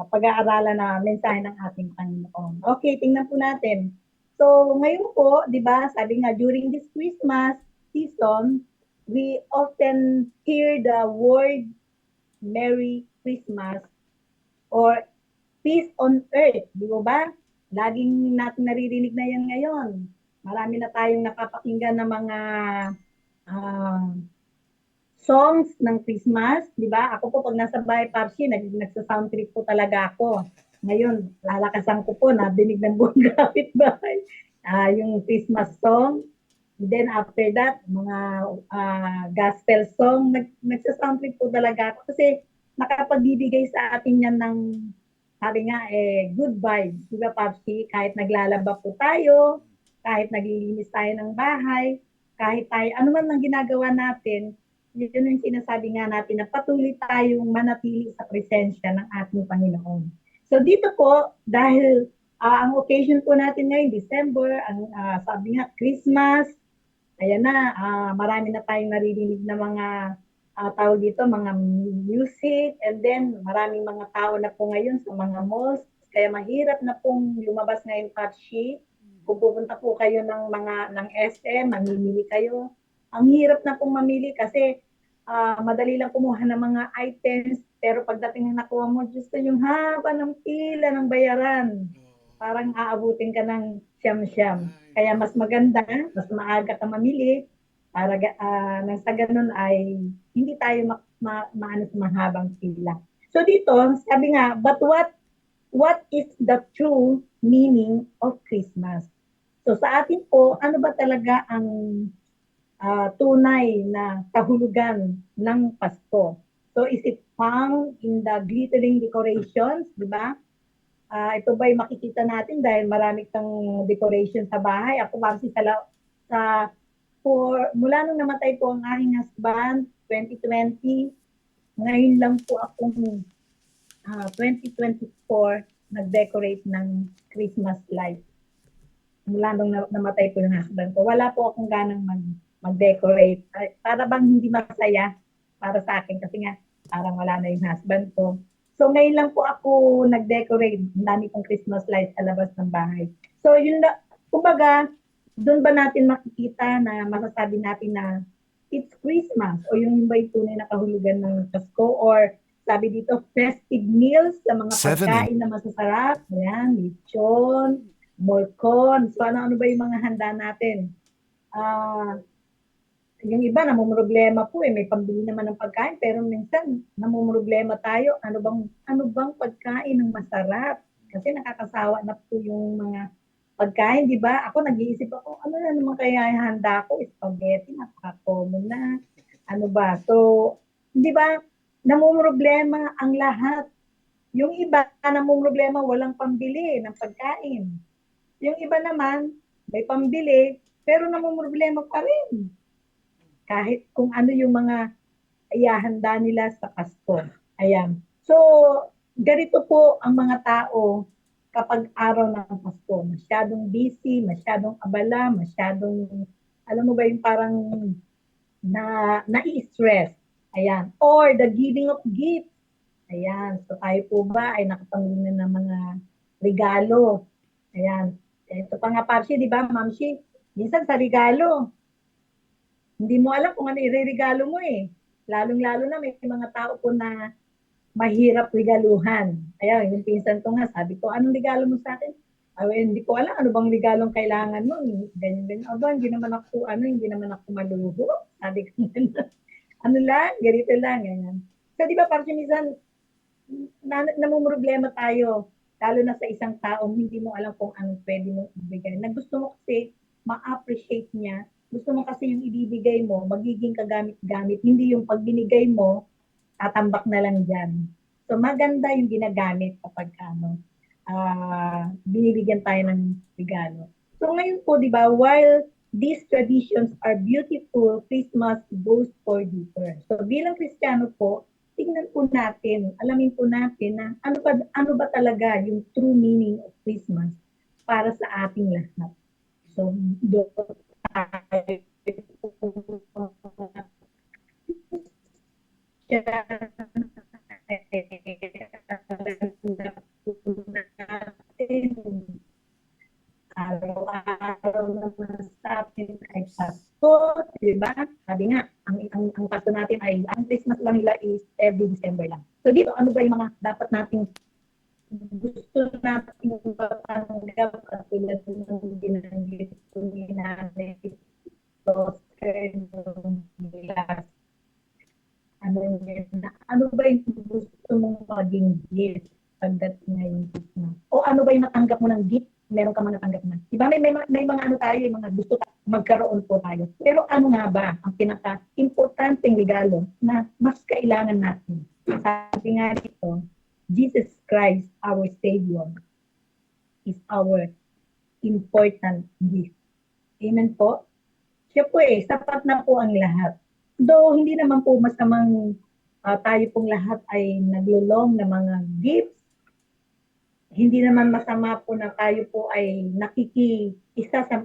pag-aaralan na mensahe ng ating Panginoon. Okay, tingnan po natin. So, ngayon po, di ba, sabi nga, during this Christmas season, we often hear the word Merry Christmas or peace on earth, di ba? Laging natin naririnig na yan ngayon. Marami na tayong napapakinggan ng mga ah, songs ng Christmas, di ba? Ako po pag nasa bahay, Parsi, nagsa-sound trip po talaga ako. Ngayon, lalakasan ko po, nabinig ng buong kapitbahay, yung Christmas song. Then after that, mga gospel song, nagsa-sound trip po talaga ako kasi nakapagbibigay sa atin yan ng, sabi nga, good vibes. Di ba, Parsi? Kahit naglalaba po tayo, kahit naglilinis tayo ng bahay, kahit tayo, ano man ang ginagawa natin, yun yung sinasabi nga natin na patuloy tayong manatili sa presensya ng ating Panginoon. So dito po, dahil ang occasion po natin ngayon, December, ang sabi nga, Christmas, ayan na, marami na tayong naririnig na mga tawag dito, mga music, and then maraming mga tao na po ngayon sa mga malls, kaya mahirap na pong lumabas ngayon, Patshi. Kung pupunta po kayo ng SM, mamimili kayo. Ang hirap na pong mamili kasi madali lang kumuha ng mga items, pero pagdating na nakuha mo, Diyos ko, yung haba ng pila ng bayaran. Parang aabutin ka ng siyam-siyam. Kaya mas maganda, mas maaga ka mamili, para nang sa ganun ay hindi tayo maano sa mahabang pila. So dito, sabi nga, but what is the true meaning of Christmas? So sa atin po, ano ba talaga ang tunay na kahulugan ng Pasko? So is it found in the glittering decorations, di ba? Ito ba'y makikita natin dahil marami kang decoration sa bahay? Ako kasi mula nung namatay po ang aking husband, 2020, ngayon lang po akong 2024 nag-decorate ng Christmas light. Mula nung namatay po yung husband ko, wala po akong ganang mag-decorate. Para bang hindi masaya para sa akin kasi nga parang wala na yung husband ko. So ngayon lang po ako nag-decorate. Ang dami kong Christmas lights sa labas ng bahay. So yun na, kumbaga, doon ba natin makikita na masasabi natin na it's Christmas o yung ba yung tunay na kahulugan ng Pasko or sabi dito, festive meals sa mga pagkain na masasarap. Ayan, lechon, molcon. So ano ba yung mga handa natin? Yung iba namumroblema po may pambili naman ng pagkain pero minsan namumroblema tayo ano bang pagkain ng masarap kasi nakakasawa na po yung mga pagkain, di ba? Ako nag-iisip ako ano na naman kaya handa ko, spaghetti, napaka-common na. Ano ba? So, di ba? Namumroblema ang lahat. Yung iba namumroblema walang pambili ng pagkain. Yung iba naman may pambili pero namumroblema pa rin. Kahit kung ano yung mga ihahanda nila sa Pasko. Ayan. So, ganito po ang mga tao kapag araw ng Pasko. Masyadong busy, masyadong abala, masyadong, alam mo ba yung parang nai-stress. Ayan. Or the giving of gifts. Ayan. So, tayo po ba ay nakapamili na ng mga regalo. Ayan. Ito pa nga, Parsi, di ba, Ma'am Shi? Minsan sa regalo, hindi mo alam kung ano ireregalo mo eh. Lalong-lalo na may mga tao po na mahirap regaluhan. Ayan, yung pinsan ko nga, sabi ko, anong regalo mo sa akin? Hindi ko alam, ano bang regalong kailangan mo? Ganyan. Aba, hindi naman ako maluho. Sabi ko, ano lang, ganito lang. Ganyan. So, di ba, parang minsan, namumroblema tayo, lalo na sa isang taong hindi mo alam kung anong pwede mo ibigay. Na gusto mo kasi ma-appreciate niya. Gusto mo kasi yung ibibigay mo, magiging kagamit-gamit. Hindi yung pag binigay mo, tatambak na lang dyan. So maganda yung ginagamit kapag binibigyan tayo ng regalo. So ngayon po, di ba, while these traditions are beautiful, Christmas goes for deeper. So bilang Kristiyano po, tingnan po natin, alamin po natin na ano ba talaga yung true meaning of Christmas para sa ating lahat. So, doon araw-araw naman sa atin ay Pasko, di ba? Sabi nga, ang Pasko natin ay, ang Christmas lang nila is every December lang. So dito, ano ba yung mga dapat nating gusto natin matanggap katulad ng binanggit ko ni Nanay Roser nung last ano ba yung gusto mong maging gift pagdating ngayong Christmas? O ano ba yung natanggap mo ng gift? Meron ka mga natanggap na. Diba may mga ano tayo, yung mga gusto magkaroon po tayo. Pero ano nga ba ang pinaka-importanteng regalo na mas kailangan natin? Sabi nga dito, Jesus Christ, our Savior, is our important gift. Amen po? Siya po sapat na po ang lahat. Though hindi naman po masamang tayo pong lahat ay naglulong ng mga gifts, hindi naman masama po na tayo po ay nakikiisa sa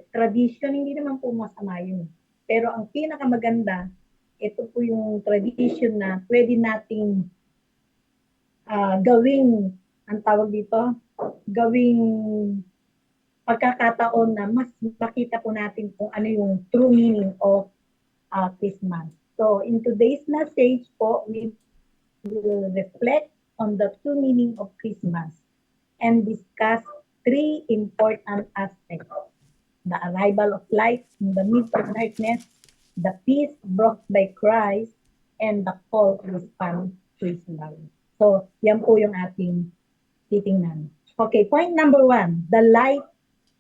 tradition, hindi naman po masama yun. Pero ang pinakamaganda, ito po yung tradition na pwede nating gawing, ang tawag dito, gawing pagkakataon na mas makita po natin kung ano yung true meaning of Christmas. So, in today's message po, we will reflect on the true meaning of Christmas and discuss 3 important aspects. The arrival of light in the midst of darkness, the peace brought by Christ, and the call to respond to His love. So, yan po yung ating titingnan. Okay, point number 1, the light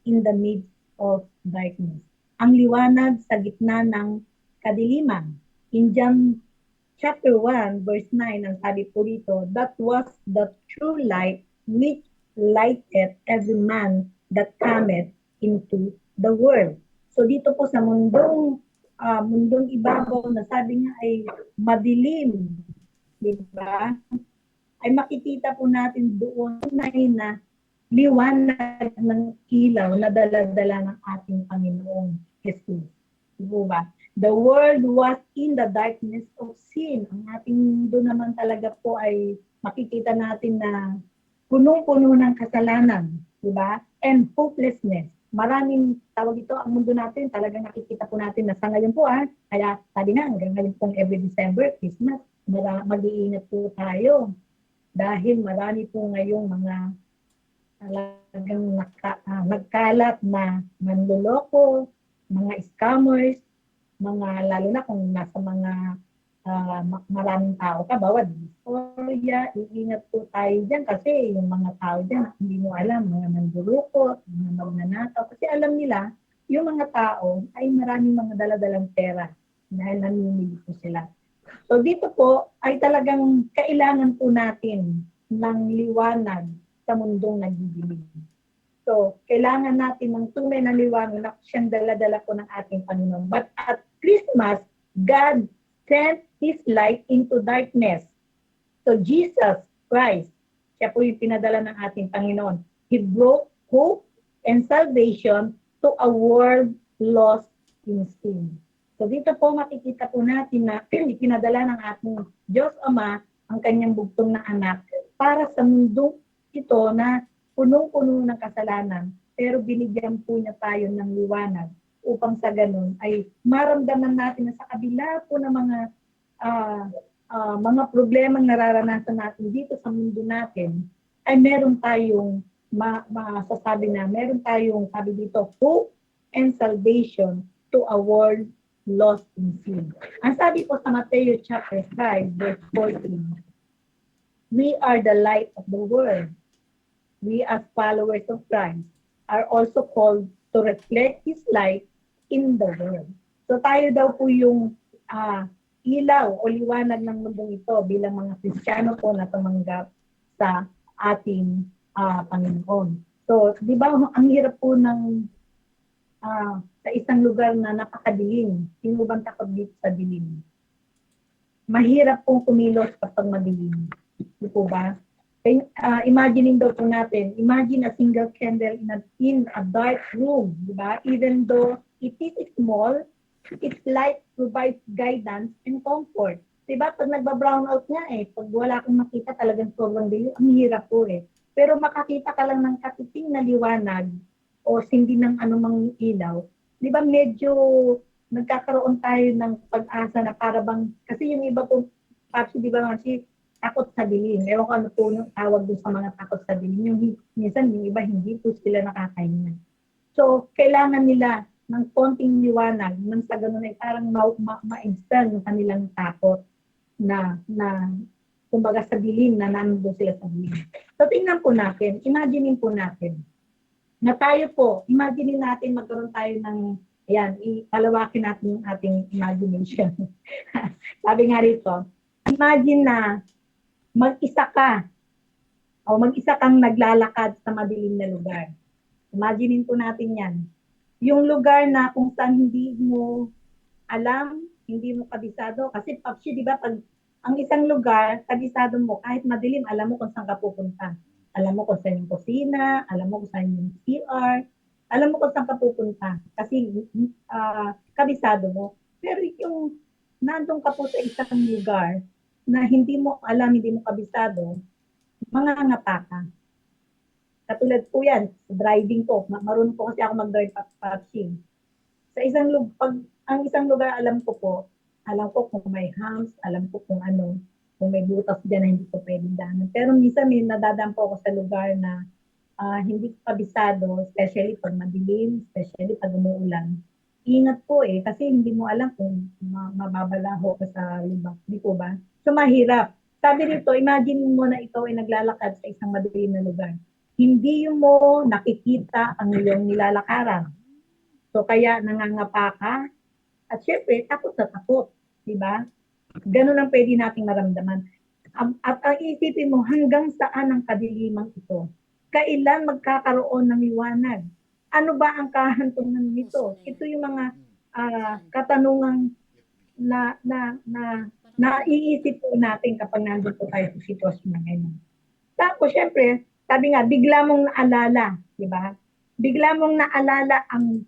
in the midst of darkness. Ang liwanag sa gitna ng kadiliman. In John chapter 1, verse 9, ang sabi po dito, that was the true light which lighted every man that cometh into the world. So dito po sa mundong ibabaw na sabi nga ay madilim, di ba? Ay makikita po natin doon na liwanag ng ilaw na dala-dala ng ating Panginoong Jesus. Di ba? The world was in the darkness of sin. Ang ating mundo naman talaga po ay makikita natin na punong-puno ng kasalanan, di ba? And hopelessness. Maraming tawag ito, ang mundo natin, talagang nakikita po natin na sa ngayon po, kaya sabi nga, hanggang ngayon pong every December, Christmas, mag-iingat po tayo. Dahil marami po ngayong mga talagang nagkalat na manloloko, mga scammers, mga lalo na kung nasa mga maraming tao ka, bawat Victoria, iingat po tayo dyan kasi yung mga tao dyan, hindi mo alam, mga mandurukot, mga magnanakaw, kasi alam nila, yung mga tao ay maraming mga daladalang pera dahil namimili po sila. So dito po ay talagang kailangan po natin ng liwanag sa mundong nagdidilim. So, kailangan natin ng tunay na liwanag na siyang dala-dala po ng ating Panginoon. But at Christmas, God sent His light into darkness. So, Jesus Christ, siya po yung pinadala ng ating Panginoon. He brought hope and salvation to a world lost in sin. So, dito po makikita po natin na pinadala ng ating Diyos Ama ang kanyang bugtong na anak para sa mundo ito na punong-puno ng kasalanan, pero binigyan po niya tayo ng liwanag upang sa ganun ay maramdaman natin na sa kabila po ng mga problemang nararanasan natin dito sa mundo natin, ay meron tayong masasabi na meron tayong, sabi dito, hope and salvation to a world lost in sin. Ang sabi po sa Matthew chapter 5, verse 14, we are the light of the world. We as followers of Christ are also called to reflect His light in the world. So tayo daw po yung ilaw o liwanag ng mundong ito bilang mga Kristiyano po na tumanggap sa ating Panginoon. So, di ba, ang hirap po ng sa isang lugar na napakadilim. Sino bang takot dito sa dilim? Mahirap pong kumilos kapag madilim. Di po ba? Imaginein daw po natin, imagine a single candle in a dark room, di ba? Even though it is small, its light provides guidance and comfort. Di ba? Pag nagba-brown out nga pag wala kang makita talagang sobrang dilim, ang hirap po Pero makakita ka lang ng katiting na liwanag o sindi ng anumang ilaw, di ba medyo nagkakaroon tayo ng pag-asa na para bang, kasi yung iba po, actually, di ba, takot sa dilim. Ewan ko ano po yung tawag doon sa mga takot sa dilim. Minsan yung iba hindi po sila nakakahinga. So, kailangan nila ng konting liwanag nang sa ganun ay parang ma-extend yung kanilang takot na kumbaga sa dilim, na nandun sila sa dilim. So, tingnan po natin, imaginein po natin na tayo po, imaginein natin magkaroon tayo ng, ayan, palawakin natin yung ating imagination. Sabi nga rito, imagine na mag-isa ka o mag-isa kang naglalakad sa madilim na lugar. Imaginein po natin yan. Yung lugar na kung saan hindi mo alam, hindi mo kabisado. Kasi Papsi, di ba, pag ang isang lugar, kabisado mo, kahit madilim, alam mo kung saan ka pupunta. Alam mo kung saan yung kusina, alam mo kung saan yung CR, alam mo kung saan ka pupunta. Kasi kabisado mo. Pero yung nandun ka po sa isang lugar na hindi mo alam, hindi mo kabisado, mangangapa ka. Katulad po yan, sa driving po. Marunong po kasi ako mag-drive Papsi. Sa isang lugar, ang isang lugar alam ko kung may humps, alam ko kung ano, kung may butas dyan na hindi ko pwedeng daanan. Pero minsan may nadadaan po ako sa lugar na hindi ko kabisado, especially pag madilim, especially pag umuulan. Ingat po kasi hindi mo alam kung mababalaho ka sa libak. Di po ba? So mahirap. Sabi rito, imagine mo na ikaw ay naglalakad sa isang madilim na lugar. Hindi mo nakikita ang iyong nilalakaran. So kaya nangangapa ka, at syempre, takot na takot. Diba? Ganun ang pwede nating maramdaman. At ang isipin mo, hanggang saan ang kadilimang ito? Kailan magkakaroon ng liwanag? Ano ba ang kahantungan nito? Ito yung mga katanungang na iisip po natin kapag nandun po tayo sa sitwasyon na ganyan. Tapos, syempre, sabi nga, bigla mong naalala, di ba? Bigla mong naalala ang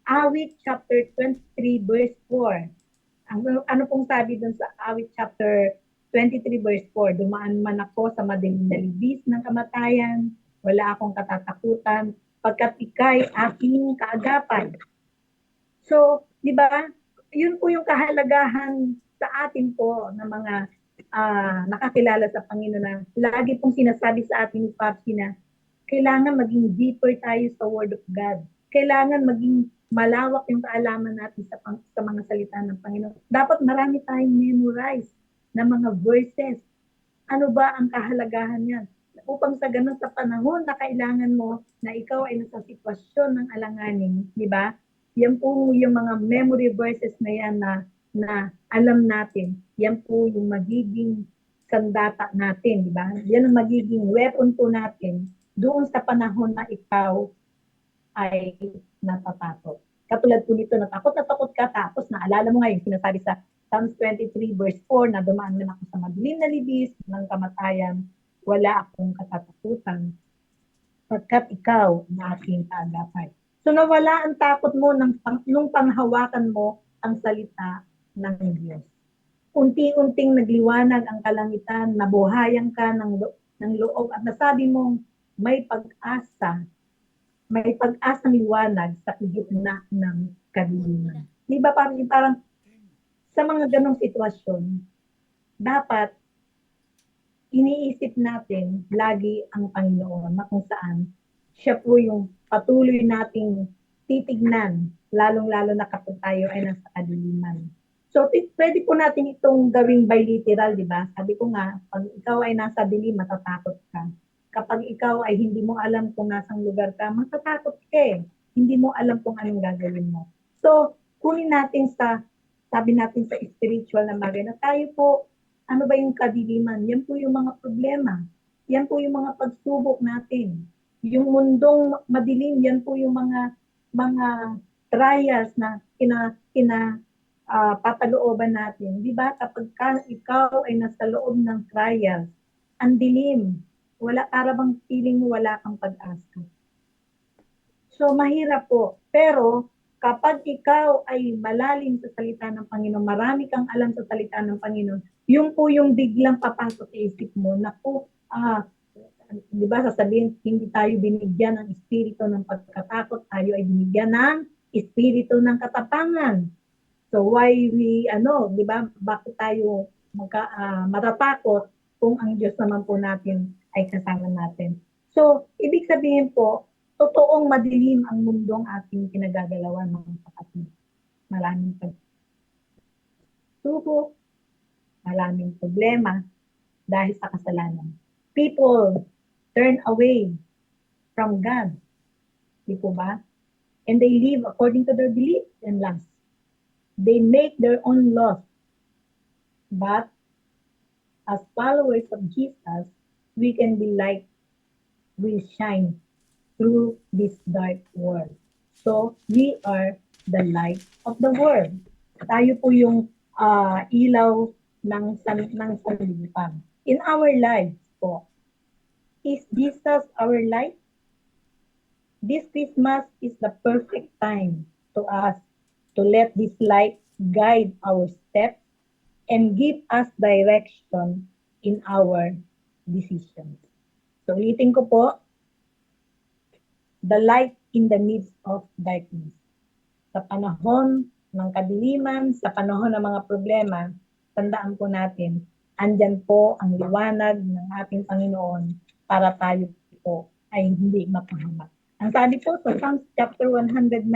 Awit chapter 23 verse 4. Ano pong sabi dun sa Awit chapter 23 verse 4? Dumaan man ako sa madilim na libis ng kamatayan, wala akong katatakutan, pagkat ika'y aking kaagapan. So, di ba? Yun po yung kahalagahan sa atin po ng mga nakakilala sa Panginoon na lagi pong sinasabi sa atin ni Papsi na kailangan maging deeper tayo sa Word of God. Kailangan maging malawak yung kaalaman natin sa mga salita ng Panginoon. Dapat marami tayong memorize na mga verses. Ano ba ang kahalagahan yan? Upang sa ganun sa panahon na kailangan mo na ikaw ay nasa sitwasyon ng alanganin, di ba? Yan po yung mga memory verses na yan na alam natin. Yan po yung magiging sandata natin, di ba? Yan ang magiging weapon po natin doon sa panahon na ikaw ay natatakot. Katulad po nito, natakot ka, tapos naalala mo ngayon, sinasabi sa Psalms 23 verse 4 na dumaan man ako sa madilim na libis ng kamatayan, wala akong katatakutan pagkat ikaw na aking kaagapay. So nawala ang takot mo nung panghawakan mo ang salita ng Diyos. Unti-unting nagliwanag ang kalangitan, nabuhayan ka ng loob at nasabi mong may pag-asang liwanag sa gitna ng kadiliman. Di ba parang sa mga ganong sitwasyon, dapat iniisip natin lagi ang Panginoon na kung saan siya po yung patuloy nating titignan, lalong-lalo na kapag tayo ay nasa kadiliman. So, pwede po natin itong gawing by literal, di ba? Sabi ko nga, pag ikaw ay nasa dilim, matatakot ka. Kapag ikaw ay hindi mo alam kung nasang lugar ka, matatakot ka . Hindi mo alam kung anong gagawin mo. So, kunin natin sabi natin sa spiritual na bagay na tayo po, ano ba yung kadiliman? Yan po yung mga problema. Yan po yung mga pagsubok natin. Yung mundong madilim, yan po yung mga trials na papalooban natin. Di ba? Kapag ikaw ay nasa loob ng trials, ang dilim, para bang feeling mo wala kang pag-asa. So, mahirap po. Pero, kapag ikaw ay malalim sa salita ng Panginoon, marami kang alam sa salita ng Panginoon, yung po yung biglang papasok sa isip mo, naku, di ba sasabihin, hindi tayo binigyan ng espiritu ng pagkatakot, tayo ay binigyan ng espiritu ng katapangan. So, why di ba, bakit tayo matatakot? kung ang Diyos naman po natin ay kasama natin. So, ibig sabihin po, totoong madilim ang mundong ating pinagagalawan, mga kapatid. Maraming pagsubok, maraming problema dahil sa kasalanan. People turn away from God. Di po ba? And they live according to their beliefs and lusts. They make their own laws. But as followers of Jesus, we can be light. We shine through this dark world. So, we are the light of the world. Tayo po yung ilaw ng sanlibutan. In our lives po, is Jesus our light? This Christmas is the perfect time to us to let this light guide our steps and give us direction in our decisions. So, ulitin ko po, the light in the midst of darkness. Sa panahon ng kadiliman, sa panahon ng mga problema, tandaan po natin, andyan po ang liwanag ng ating Panginoon para tayo po ay hindi mapahamak. Ang sabi po sa Psalms chapter 119,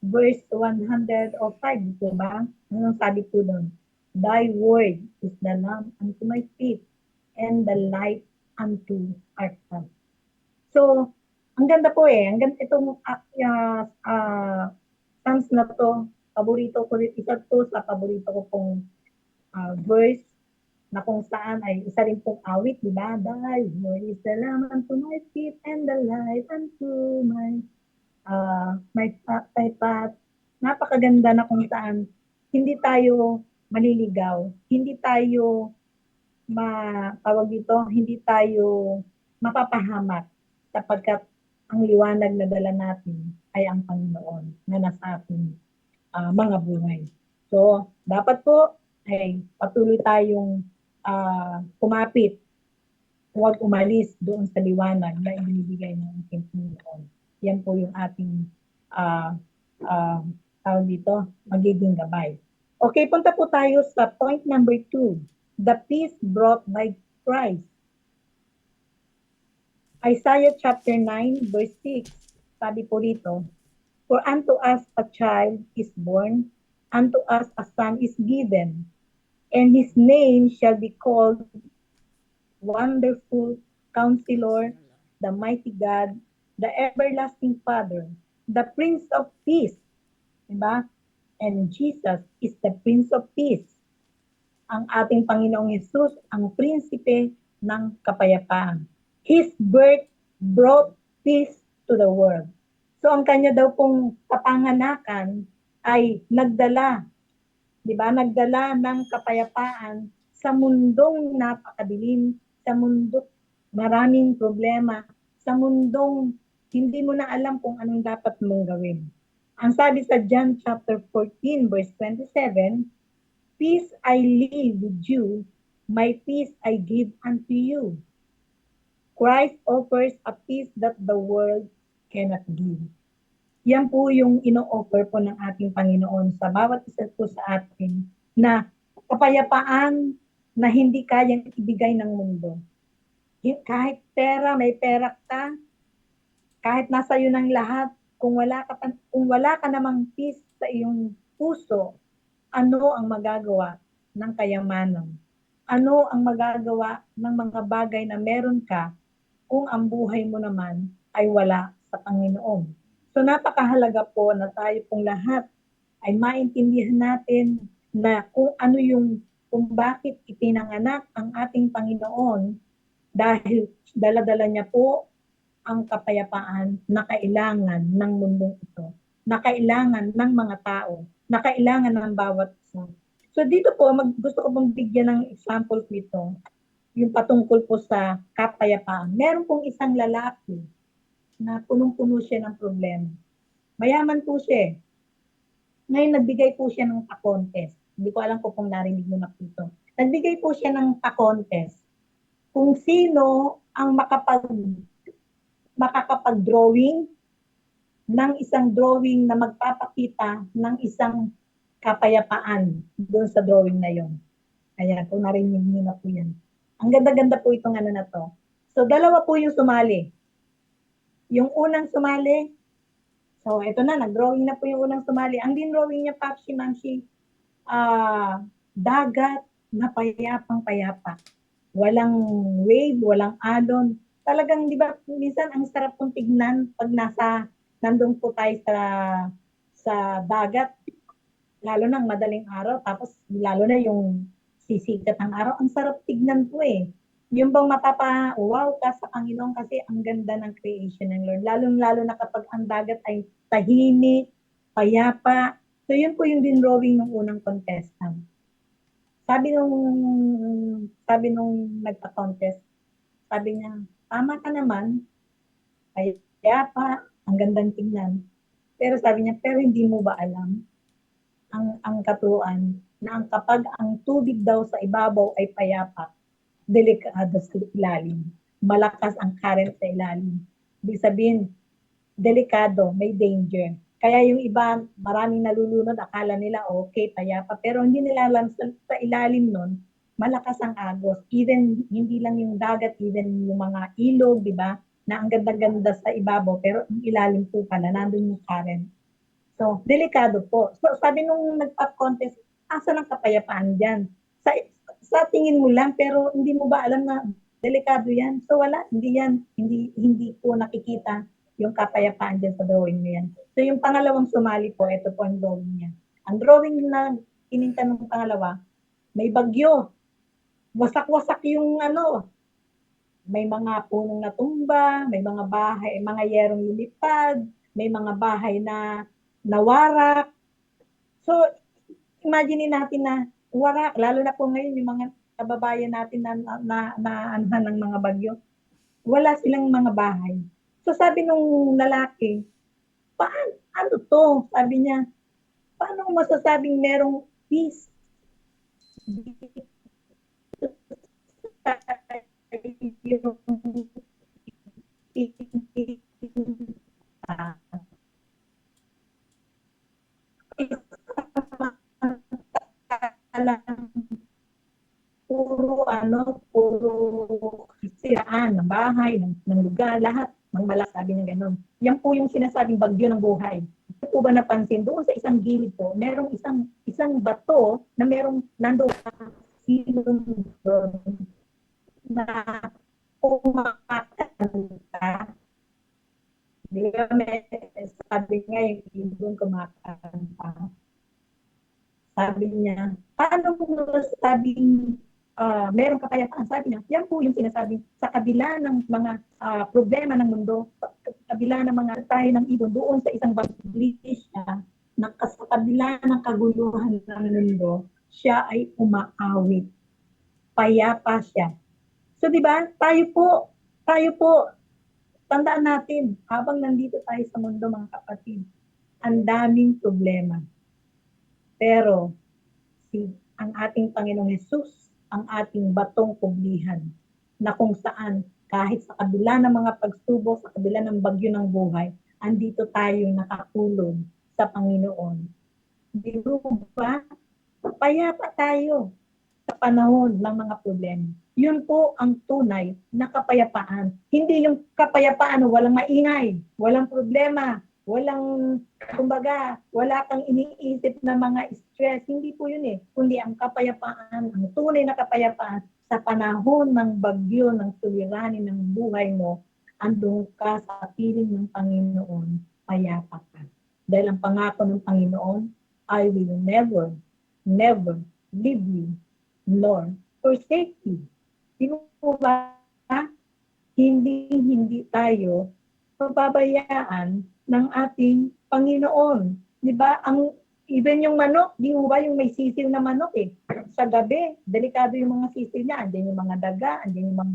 verse 105, di ba? Anong sabi po doon? Thy word is the lamp unto my feet and the light unto our path. So, ang ganda po eh. Ang ganda itong Psalms na to. Paborito ko rin. Isa to sa paborito ko pong verse na kung saan ay isa rin pong awit, di ba? Thy word is the lamp unto my feet and the light unto my path. Napakaganda na kung saan hindi tayo maliligaw, hindi tayo hindi tayo mapapahamak sapagkat ang liwanag na dala natin ay ang Panginoon na nasa ating mga buhay. So, dapat po ay patuloy tayong kumapit, huwag umalis doon sa liwanag na ibinibigay ng ating Panginoon. Yan po yung ating tawag dito, magiging gabay. Okay, punta po tayo sa point number 2. The peace brought by Christ. Isaiah chapter 9, verse 6. Sabi po dito, for unto us a child is born, unto us a son is given, and his name shall be called Wonderful Counselor, the Mighty God, the Everlasting Father, the Prince of Peace. Diba? And Jesus is the Prince of Peace. Ang ating Panginoong Hesus, ang prinsipe ng kapayapaan. His birth brought peace to the world. So ang kanya daw pong kapanganakan ay nagdala, di ba? Nagdala ng kapayapaan sa mundong napakadilim, sa mundo maraming problema, sa mundong hindi mo na alam kung anong dapat mong gawin. Ang sabi sa John chapter 14 verse 27, peace I leave with you, my peace I give unto you. Christ offers a peace that the world cannot give. Yan po yung ino-offer po ng ating Panginoon sa bawat isa po sa atin na kapayapaan na hindi kayang ibigay ng mundo. Kahit pera, may pera ka, kahit nasa iyo ng lahat, kung wala ka namang peace sa iyong puso, ano ang magagawa ng kayamanan? Ano ang magagawa ng mga bagay na meron ka kung ang buhay mo naman ay wala sa Panginoon? So napakahalaga po na tayo pong lahat ay maintindihan natin na kung bakit ipinanganak ang ating Panginoon dahil dala-dala niya po ang kapayapaan na kailangan ng mundong ito, na kailangan ng mga tao, na kailangan ng bawat isa. So dito po, gusto ko pong bigyan ng example po ito, yung patungkol po sa kapayapaan. Meron pong isang lalaki na punong-puno siya ng problema. Mayaman po siya. Ngayon, nagbigay po siya ng pa-contest. Hindi ko alam kung narinig mo na po ito. Nagbigay po siya ng pa-contest. Kung sino ang makakapag-drawing ng isang drawing na magpapakita ng isang kapayapaan doon sa drawing na yon. Ayan, kung narinig niyo na po yan. Ang ganda-ganda po itong ano na to. So, dalawa po yung sumali. Yung unang sumali, so ito na, nag-drawing na po yung unang sumali. Ang din-drawing niya, Papsi Mamsi, dagat na payapang-payapa. Walang wave, walang alon. Talagang, di ba, minsan ang sarap kong tignan pag nandun po tayo sa dagat, lalo ng madaling araw, tapos lalo na yung sisikat ng araw, ang sarap tignan po eh. Yung bang wow ka sa Panginoon kasi ang ganda ng creation ng Lord. Lalo na kapag ang dagat ay tahimik, payapa. So yun po yung din-drawing ng unang contestant. Sabi nung nagpa-contest, sabi niya, tama ka naman, payapa, ang gandang tignan. Pero sabi niya, pero hindi mo ba alam ang katuruan na kapag ang tubig daw sa ibabaw ay payapa, delikado sa ilalim. Malakas ang current sa ilalim. Ibig sabihin, delikado, may danger. Kaya yung iba, maraming nalulunod, akala nila okay, payapa. Pero hindi nila alam sa ilalim nun, malakas ang agos. Even, hindi lang yung dagat, even yung mga ilog, di ba? Na ang ganda-ganda sa ibabaw, pero ang ilalim po pala, nandun yung current. So, delikado po. So, sabi nung nagpa-contest, asa ng kapayapaan dyan? Sa tingin mo lang, pero hindi mo ba alam na delikado yan? So, wala, hindi po nakikita yung kapayapaan dyan sa drawing na yan. So, yung pangalawang sumali po, ito po ang drawing niya. Ang drawing na kininta ng pangalawa, may bagyo. Wasak-wasak yung may mga punong natumba, may mga bahay, mga yerong lumipad, may mga bahay na nawarak. So, imagine natin na warak, lalo na po ngayon yung mga kababayan natin na anhan ng mga bagyo, wala silang mga bahay. So sabi nung lalaki, ano to? Sabi niya, paano masasabing merong peace? Puro siraan ng bahay, ng lugar, lahat ng malasabi niya gano'n. Yan po yung sinasabing bagyo ng buhay. Ito po ba napansin, doon sa isang gilid po, merong isang bato na merong nandoon silong doon na kumakanta. Di ba sabi nga yung ibon kumakanta. Sabi niya, paano mo sabing merong kapayapaan? Sabi niya, yan po yung sinasabing sa kabila ng mga problema ng mundo, sa kabila ng mga tayo ng ibon, doon sa isang baglis siya, na sa kabila ng kaguluhan ng mundo, siya ay umaawit. Payapa siya. So di ba, tayo po, tandaan natin, habang nandito tayo sa mundo mga kapatid, ang daming problema. Pero ang ating Panginoong Hesus, ang ating batong kublihan, na kung saan kahit sa kabila ng mga pagsubok, sa kabila ng bagyo ng buhay, andito tayo nakakulong sa Panginoon. Di ba? Payapa tayo sa panahon ng mga problema. Yun po ang tunay na kapayapaan. Hindi yung kapayapaan walang maingay, walang problema, kumbaga, wala kang iniisip na mga stress. Hindi po yun eh. Kundi ang kapayapaan, ang tunay na kapayapaan sa panahon ng bagyo, ng suliranin ng buhay mo, andun ka sa piling ng Panginoon, payapa ka. Dahil ang pangako ng Panginoon, I will never leave you, nor forsake you. Di mo ba? Hindi tayo pababayaan ng ating Panginoon. Di ba? Even yung manok, di ba yung may sisil na manok eh. Sa gabi, delikado yung mga sisil niya. Andiyan yung mga daga, andiyan yung mga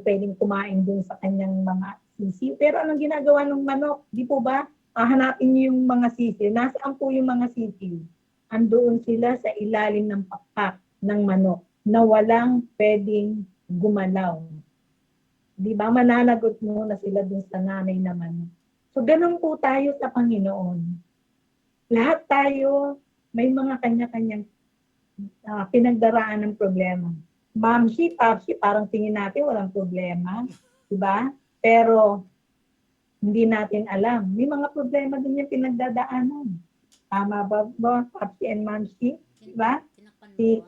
pwedeng kumain dun sa kanyang mga sisil. Pero anong ginagawa ng manok? Di po ba? Hanapin niyo yung mga sisil. Nasaan po yung mga sisil? Andoon sila sa ilalim ng pakpak ng manok na walang pwedeng gumalaw. Di ba? Mananagot muna sila dun sa nanay na manok. So, ganun po tayo sa Panginoon. Lahat tayo may mga kanya-kanyang pinagdaraan ng problema. Mamshi, Papsi, parang tingin natin walang problema. Diba? Pero, hindi natin alam. May mga problema din yung pinagdadaanan. Tama ba, Papsi and Mamshi? Diba? Si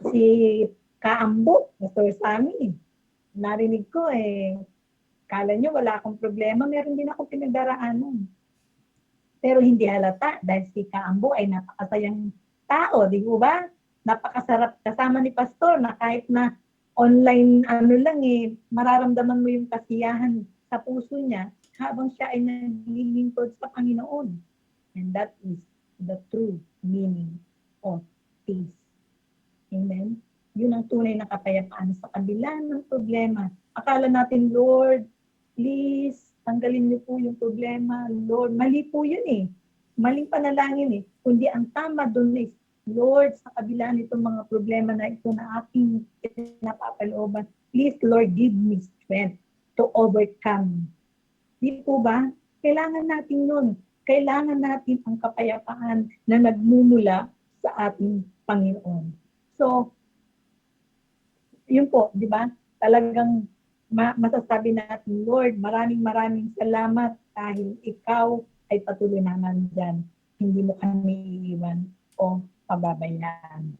Kaambo, Mr. Sammy, narinig ko kala nyo wala akong problema, meron din akong pinagdaraanan. Pero hindi halata dahil si Kaambo ay napakasayang tao, di ba? Napakasarap kasama ni Pastor na kahit na online mararamdaman mo yung kasiyahan sa puso niya habang siya ay naglilingkod sa Panginoon. And that is the true meaning of peace. Amen? Yun ang tunay na kapayapaan sa kabila ng problema. Akala natin, Lord, please, tanggalin niyo po yung problema. Lord, mali po yun Maling panalangin Kundi ang tama doon is, Lord, sa kabila nitong mga problema na ito na aking napapalooban, please, Lord, give me strength to overcome. Di po ba? Kailangan natin nun. Kailangan natin ang kapayapaan na nagmumula sa ating Panginoon. So, yun po, di ba? Talagang masasabi natin, Lord, maraming salamat dahil ikaw ay patuloy na nandyan. Hindi mo kami iiwan o pababayaan.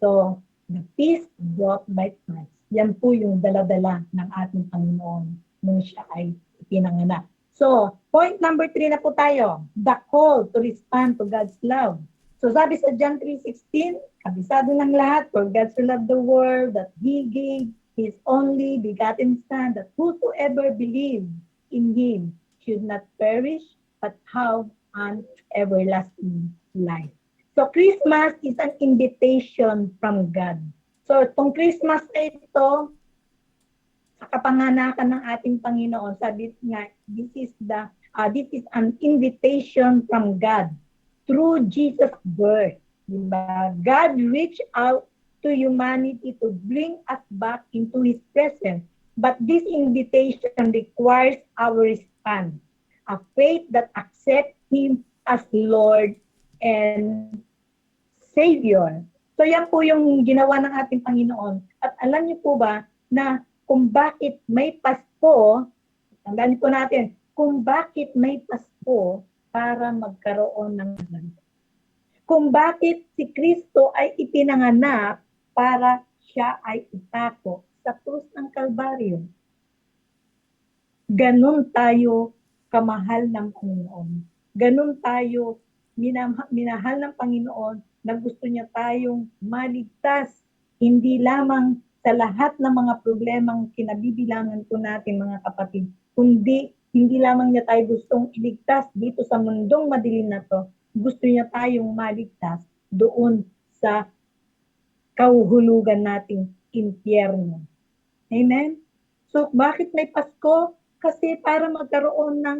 So, the peace brought by Christ. Yan po yung dala-dala ng ating Panginoon nung siya ay ipinanganak. So, point number 3 na po tayo. The call to respond to God's love. So, sabi sa John 3:16, kabisado ng lahat, for God so loved the world that He gave His only begotten Son, that whosoever believes in Him should not perish, but have an everlasting life. So, Christmas is an invitation from God. So, itong Christmas na ito, sa kapanganakan ng ating Panginoon, sabi nga, this is an invitation from God through Jesus' birth. Diba? God reached out to humanity to bring us back into His presence. But this invitation requires our response, a faith that accepts Him as Lord and Savior. So yan po yung ginawa ng ating Panginoon. At alam niyo po ba na kung bakit may Pasko, tandaan po natin, kung bakit may Pasko para magkaroon ng ganito. Kung bakit si Kristo ay ipinanganak para siya ay itako sa krus ng Kalbaryo. Ganun tayo kamahal ng Panginoon. Ganun tayo minahal ng Panginoon na gusto niya tayong maligtas, hindi lamang sa lahat ng mga problemang kinabibilangan po natin mga kapatid, kundi hindi lamang niya tayo gustong iligtas dito sa mundong madilim na to, gusto niya tayong maligtas doon sa kahuhulugan nating impyerno. Amen? So, bakit may Pasko? Kasi para magkaroon ng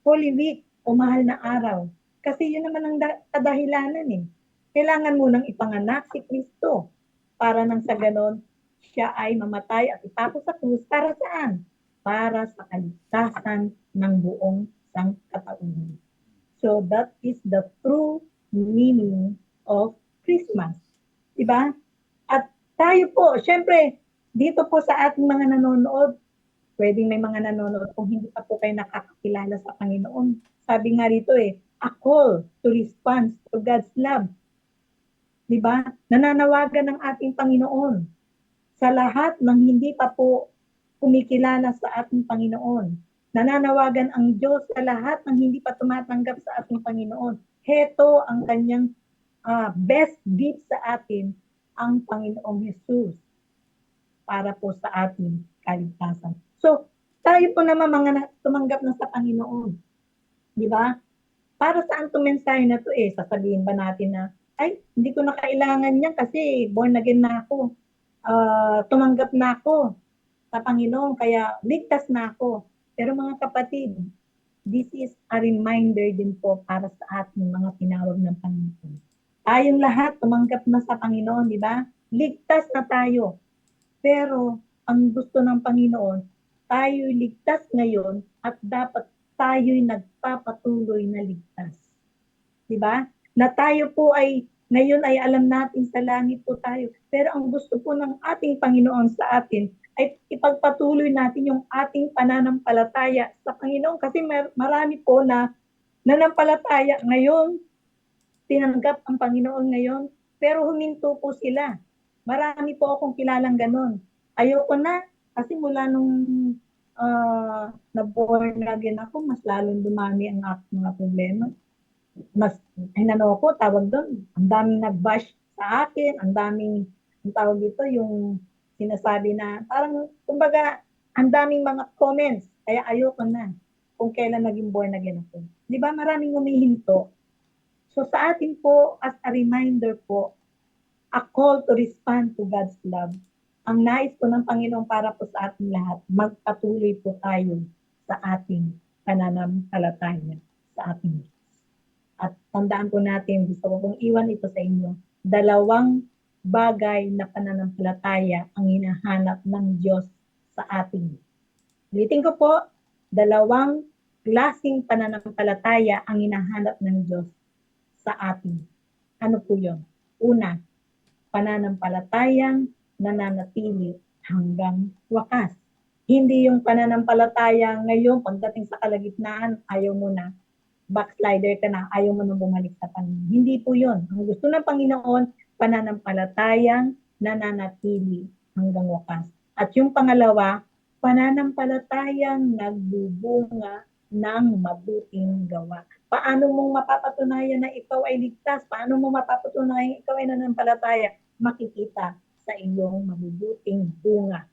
Holy Week o mahal na araw. Kasi yun naman ang kadahilanan Kailangan mo nang ipanganak si Kristo para nang sa ganon, siya ay mamatay at itako sa krus para saan? Para sa kaligtasan ng buong sangkatauhan. So that is the true meaning of Christmas. Diba? At tayo po, syempre, dito po sa ating mga nanonood, pwedeng may mga nanonood kung hindi pa po kayo nakakakilala sa Panginoon. Sabi nga rito a call to respond to God's love. Diba? Nananawagan ng ating Panginoon sa lahat ng hindi pa po kumikilala sa ating Panginoon. Nananawagan ang Diyos sa lahat ng hindi pa tumatanggap sa ating Panginoon. Heto ang kanyang best gift sa atin, ang Panginoong Jesus para po sa ating kaligtasan. So, tayo po naman mga tumanggap na sa Panginoon. Di ba? Para saan itong mensahe na ito sasabihin ba natin na, ay, hindi ko na kailangan yan kasi born again na ako. Tumanggap na ako sa Panginoon, kaya ligtas na ako. Pero mga kapatid, this is a reminder din po para sa ating mga tinawag ng Panginoon. Tayong lahat tumanggap na sa Panginoon, di ba? Ligtas na tayo. Pero ang gusto ng Panginoon, tayo'y ligtas ngayon at dapat tayo'y nagpapatuloy na ligtas. Di ba? Na tayo po ay Ngayon ay alam natin sa langit po tayo. Pero ang gusto po ng ating Panginoon sa atin ay ipagpatuloy natin yung ating pananampalataya sa Panginoon. Kasi marami po na nanampalataya ngayon, tinanggap ang Panginoon ngayon, pero huminto po sila. Marami po akong kilalang ganun. Ayoko na, kasi mula nung na-born again ako, mas lalong dumami ang aking mga problema. Mas, tawag doon, ang daming nag-bash sa akin, ang daming, ang tawag dito, yung sinasabi na, parang, kumbaga, ang daming mga comments, kaya ayoko na kung kailan naging born again ako. Di ba, maraming humihinto. So sa atin po, as a reminder po, a call to respond to God's love. Ang nais po ng Panginoon para po sa ating lahat, magpatuloy po tayo sa ating pananampalataya sa ating Diyos. At tandaan po natin, gusto ko pong iwan ito sa inyo, 2 bagay na pananampalataya ang hinahanap ng Diyos sa atin. Ulitin ko po, 2 klaseng pananampalataya ang hinahanap ng Diyos sa atin. Ano po yun? Una, pananampalatayang nananatili hanggang wakas. Hindi yung pananampalataya ngayon, pagdating sa kalagitnaan, ayaw mo na, backslider ka na, ayaw mo na bumalik sa Panginoon. Hindi po yun. Ang gusto ng Panginoon, pananampalatayang nananatili hanggang wakas. At yung pangalawa, pananampalatayang nagbubunga ng mabuting gawa. Paano mong mapapatunayan na ikaw ay ligtas? Paano mo mapapatunayan na ikaw ay nananampalataya? Makikita sa iyong mabubuting bunga.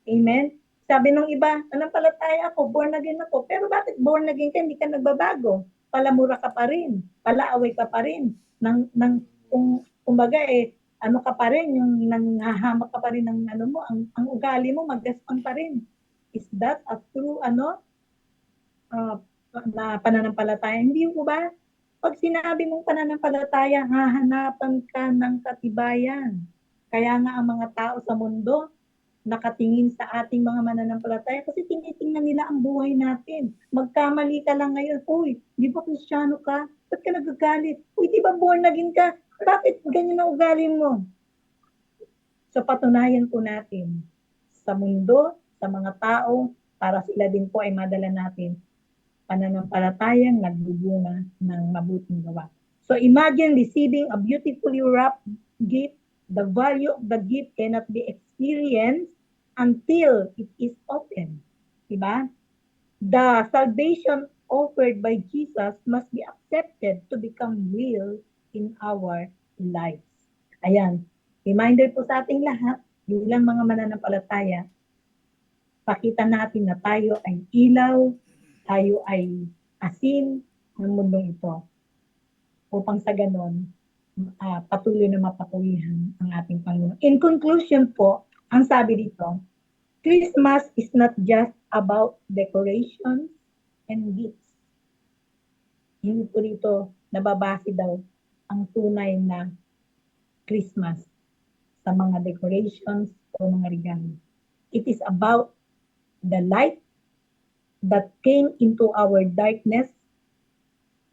Amen? Sabi ng iba, nanampalataya ako, born again ako. Pero bakit born again ka, hindi ka nagbabago? Palamura ka pa rin, palaaway ka pa rin. Kumbaga ano ka pa rin, yung nanghahamak ka pa rin ng ano mo, ang ugali mo, maggaspang pa rin. Is that a true na pananampalataya? Hindi po ba? Pag sinabi mong pananampalataya, hahanapan ka ng katibayan. Kaya nga ang mga tao sa mundo, nakatingin sa ating mga mananampalataya kasi tinitingnan nila ang buhay natin. Magkamali ka lang ngayon, uy, di ba Kristiyano ka? Ba't ka nagagalit? Uy, di ba born again ka? Bakit ganyan ang ugali mo? So patunayan po natin sa mundo, sa mga tao, para sila din po ay madala natin pananampalatayang nagbubunga ng mabuting gawa. So imagine receiving a beautifully wrapped gift. The value of the gift cannot be experienced until it is open. Diba? The salvation offered by Jesus must be accepted to become real in our lives. Ayan. Reminder po sa ating lahat, bilang mga mananampalataya, pakita natin na tayo ay ilaw, tayo ay asin ng mundong ito. Upang sa ganon, patuloy na mapatuloyan ang ating Panginoon. In conclusion po, ang sabi dito, Christmas is not just about decorations and gifts. Hindi po dito nababase daw ang tunay na Christmas sa mga decorations o mga regalo. It is about the light that came into our darkness,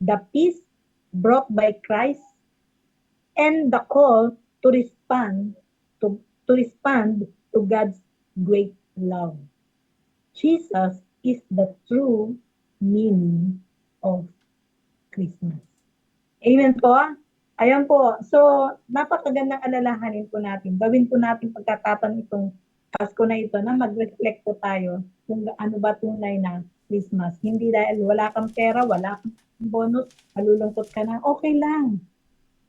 the peace brought by Christ, and the call to respond to God's great love. Jesus is the true meaning of Christmas. Amen po. Ayan po. So, napakagandang alalahanin po natin. Gawin po natin pagkatapon itong Pasko na ito na mag-reflect po tayo kung ano ba tunay na Christmas. Hindi dahil wala kang pera, wala kang bonus, malulungkot ka na, okay lang.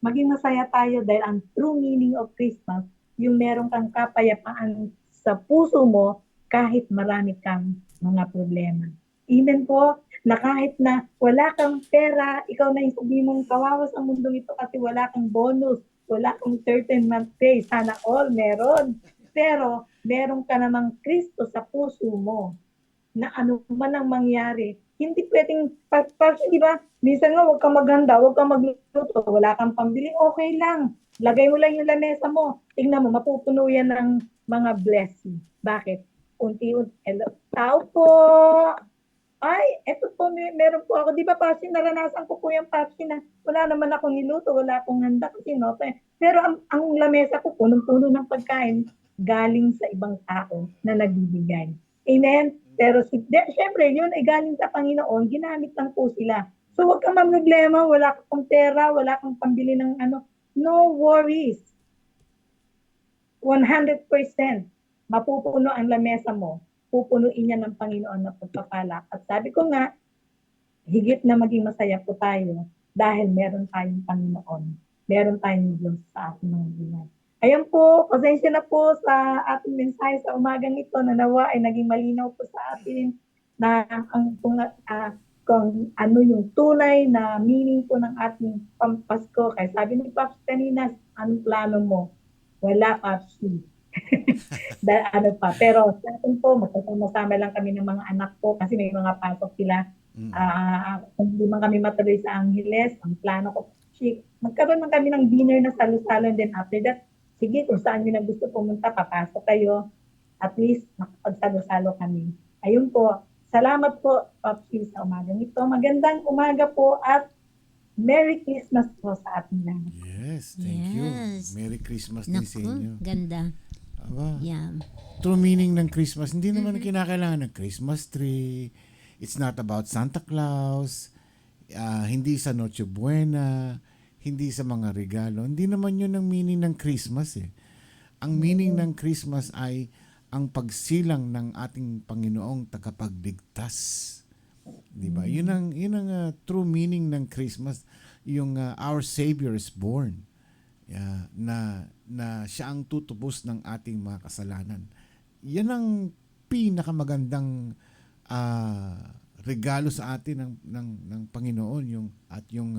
Maging masaya tayo dahil ang true meaning of Christmas, yung meron kang kapayapaan sa puso mo kahit marami kang mga problema. Amen po, na kahit na wala kang pera, ikaw na yung sabi mong kawawa sa mundong ito kasi wala kang bonus, wala kang certain month pay, sana all meron. Pero meron ka namang Kristo sa puso mo na ano man ang mangyari, hindi pwedeng, di ba? Minsan nga, huwag kang maghanda, huwag kang magluto, wala kang pambili, okay lang. Lagay mo lang yung lamesa mo. Tingnan mo, mapupuno yan ng mga blessing. Bakit? Unti-unti. Tao po! Ay, eto po, meron po ako. Di ba, Papsi, naranasan ko po yung Papsi na wala naman akong niluto, wala akong handa kasi no. Pero ang lamesa ko, punong-puno ng pagkain galing sa ibang tao na nagbibigay. Amen? Pero syempre, yun ay galing sa Panginoon, ginamit lang po sila. So, huwag kang problema, wala kang pera, wala kang pambili ng ano. No worries. 100% mapupuno ang lamesa mo. Pupunuin niya ng Panginoon na pagpapala. At sabi ko nga, higit na maging masaya po tayo dahil meron tayong Panginoon. Meron tayong Diyos sa ating mga buhay. Ayan po, pasensya na po sa ating mensahe sa umagang ito na nawa ay naging malinaw po sa atin na kung ano yung tunay na meaning po ng ating Pasko. Kaya sabi ni Paps kanina, anong plano mo? Wala, Papsi. Pero sa atin po, magkasama-sama lang kami ng mga anak ko kasi may mga pasok sila. Kung hindi man kami matuloy sa Angeles, ang plano ko, magkaroon man kami ng dinner na salo-salo, and then after that, sige, kung saan nyo na gusto pumunta, papasok kayo. At least, makapagsalo-salo kami. Ayun po, salamat po, Papsi, sa umagang ito. Magandang umaga po at Merry Christmas po sa ating lahat. Yes, thank you. Merry Christmas din sa inyo. Ganda. Aba, Yeah. true meaning ng Christmas, hindi naman kinakailangan ng Christmas tree. It's not about Santa Claus. Hindi sa Noche Buena. Hindi sa mga regalo. Hindi naman yun ang meaning ng Christmas eh. Ang meaning ng Christmas ay ang pagsilang ng ating Panginoong tagapagligtas. Diba? Yun ang true meaning ng Christmas. Yung our Savior is born. Yeah, na siya ang tutubos ng ating mga kasalanan. Yan ang pinakamagandang regalo sa atin ng Panginoon, yung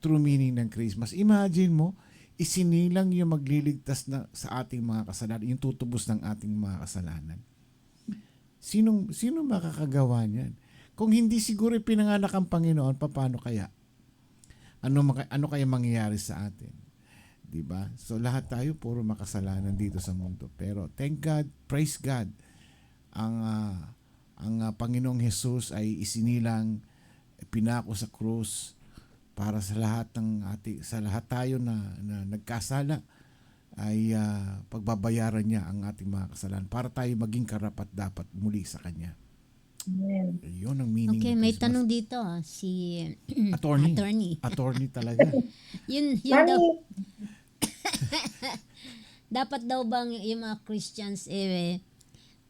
true meaning ng Christmas. Imagine mo, isinilang yung magliligtas sa ating mga kasalanan, yung tutubos ng ating mga kasalanan. Sino makakagawa niyan? Kung hindi siguro pinanganak ang Panginoon, paano kaya? Ano kaya mangyayari sa atin? Diba? So lahat tayo puro makasalanan dito sa mundo. Pero thank God, praise God, ang Panginoong Jesus ay isinilang, pinako sa krus para sa lahat tayo na nagkasala ay pagbabayaran niya ang ating mga kasalanan para tayo maging karapat-dapat muli sa Kanya. Amen. Yun ang meaning. Okay, ng may Christmas. tanong dito si Attorney. Attorney talaga. yun daw. Dapat daw bang yung mga Christians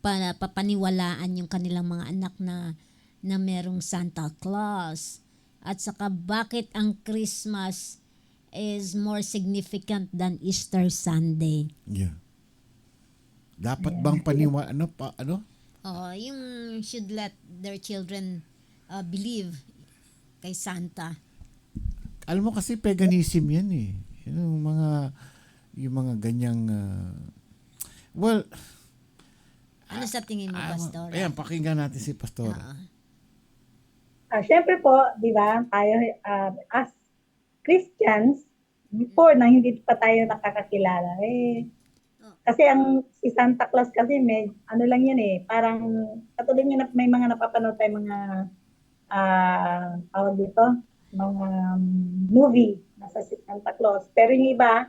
para papaniwalaan yung kanilang mga anak na merong Santa Claus? At saka bakit ang Christmas is more significant than Easter Sunday? Yeah. Dapat bang paniwala ano? Yung should let their children believe kay Santa. Alam mo kasi paganism yan eh. Yung mga ganyang Ano sa tingin mo, Pastor? Ayan, pakinggan natin si Pastor. Siyempre po, di ba, tayo as Christians, before na hindi pa tayo nakakakilala, kasi si Santa Claus kasi ano lang yan parang katulad niya may mga napapanood tayo mga tawag dito, mga movie nasa si Santa Claus. Pero yung iba,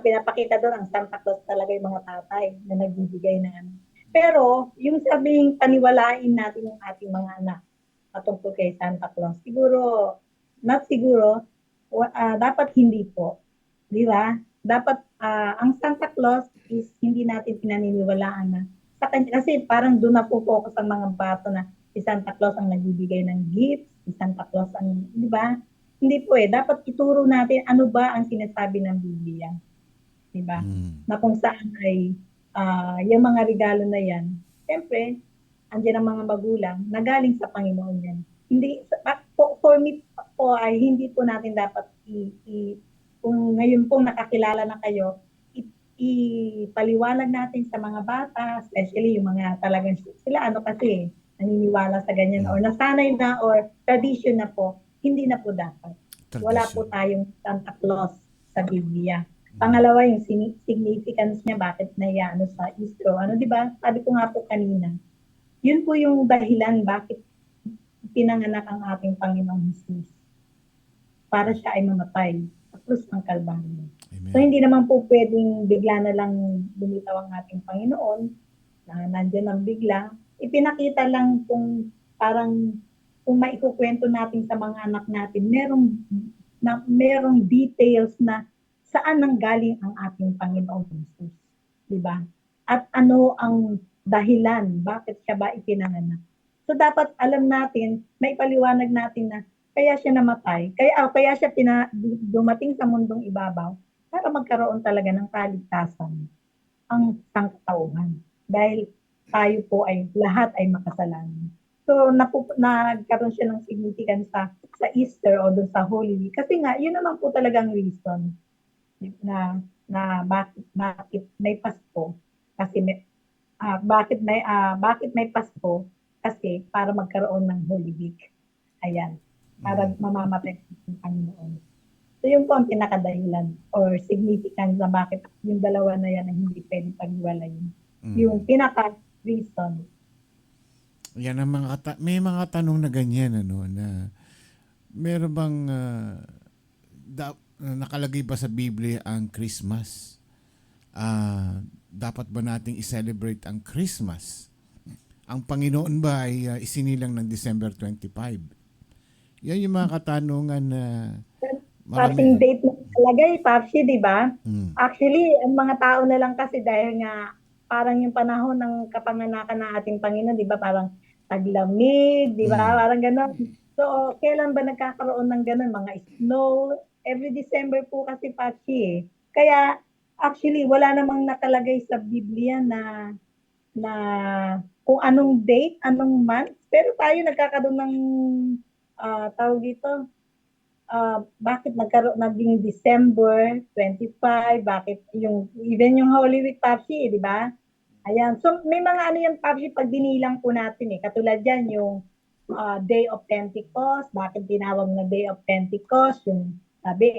pinapakita doon ang Santa Claus talaga yung mga tatay na nagbibigay ng ano. Pero yung sabing paniwalain natin yung ating mga anak patungkol kay Santa Claus, dapat hindi po. Di ba? Dapat ang Santa Claus is hindi natin pinaniniwalaan na sa kanya, kasi parang doon na po focus ang mga bato na si Santa Claus ang nagbibigay ng gifts, si Santa Claus ang, di ba? Hindi po dapat ituro natin ano ba ang sinasabi ng Biblia. Di ba? Na kung saan ay yung mga regalo na yan, siyempre, andyan ang mga magulang na galing sa Panginoon yan. Hindi, for me po ay hindi po natin dapat kung ngayon po nakakilala na kayo, ipaliwanag natin sa mga bata, especially yung mga talagang sila kasi naniniwala sa ganyan or nasanay na or tradition na po, hindi na po dapat. Wala po tayong Santa Claus sa Biblia. Pangalawa, yung significance niya, bakit na sa Easter. Di ba? Sabi ko nga po kanina, yun po yung dahilan bakit pinanganak ang ating Panginoong Jesus para siya ay mamatay sa krus ng Kalbaryo. Amen. So, hindi naman po pwedeng bigla na lang lumitaw ang ating Panginoon, na nandyan ang bigla. Ipinakita lang kung parang kung maikukwento natin sa mga anak natin, merong details na saan nanggaling ang ating Panginoong Jesus. Diba? At ano ang dahilan, bakit siya ba ipinanganak. So dapat alam natin, maipaliwanag natin na kaya siya namatay, kaya siya dumating sa mundong ibabaw para magkaroon talaga ng kaligtasan ang sangkatauhan. Dahil tayo po ay lahat ay makasalanan. So nagkaroon siya ng significance sa Easter o doon sa Holy Week. Kasi nga, yun naman po talagang reason na bakit may Pasko. Kasi bakit may Pasko? Kasi para magkaroon ng Holy Week. Ayan. Para mamamatay ang Panginoon. So yun po ang pinakadahilan or significance na bakit yung dalawa na yan ay hindi pwedeng paghiwalayin. Yung pinaka-reason. Yan ang may mga tanong na ganyan, ano, na meron bang nakalagay ba sa Biblia ang Christmas? Dapat ba nating i-celebrate ang Christmas? Ang Panginoon ba ay isinilang ng December 25? Yan yung mga katanungan na Passing date na talagay, Papsi, di ba? Actually, ang mga tao na lang kasi dahil nga parang yung panahon ng kapanganakan ng ating Panginoon, di ba? Parang taglamig, di ba? Parang gano'n. So, kailan ba nagkakaroon ng gano'n? Mga snow. Every December po kasi, Papsi, eh. Kaya, actually, wala namang nakalagay sa Biblia na kung anong date, anong month. Pero tayo nagkakaroon ng tawag dito, bakit naging December 25, bakit even yung Holy Week, Papsi, di ba? Ayan. So, may mga ano yan, Papsi, pag dinilang po natin eh. Katulad yan, yung Day of Pentecost, bakit tinawag na Day of Pentecost, yung sabi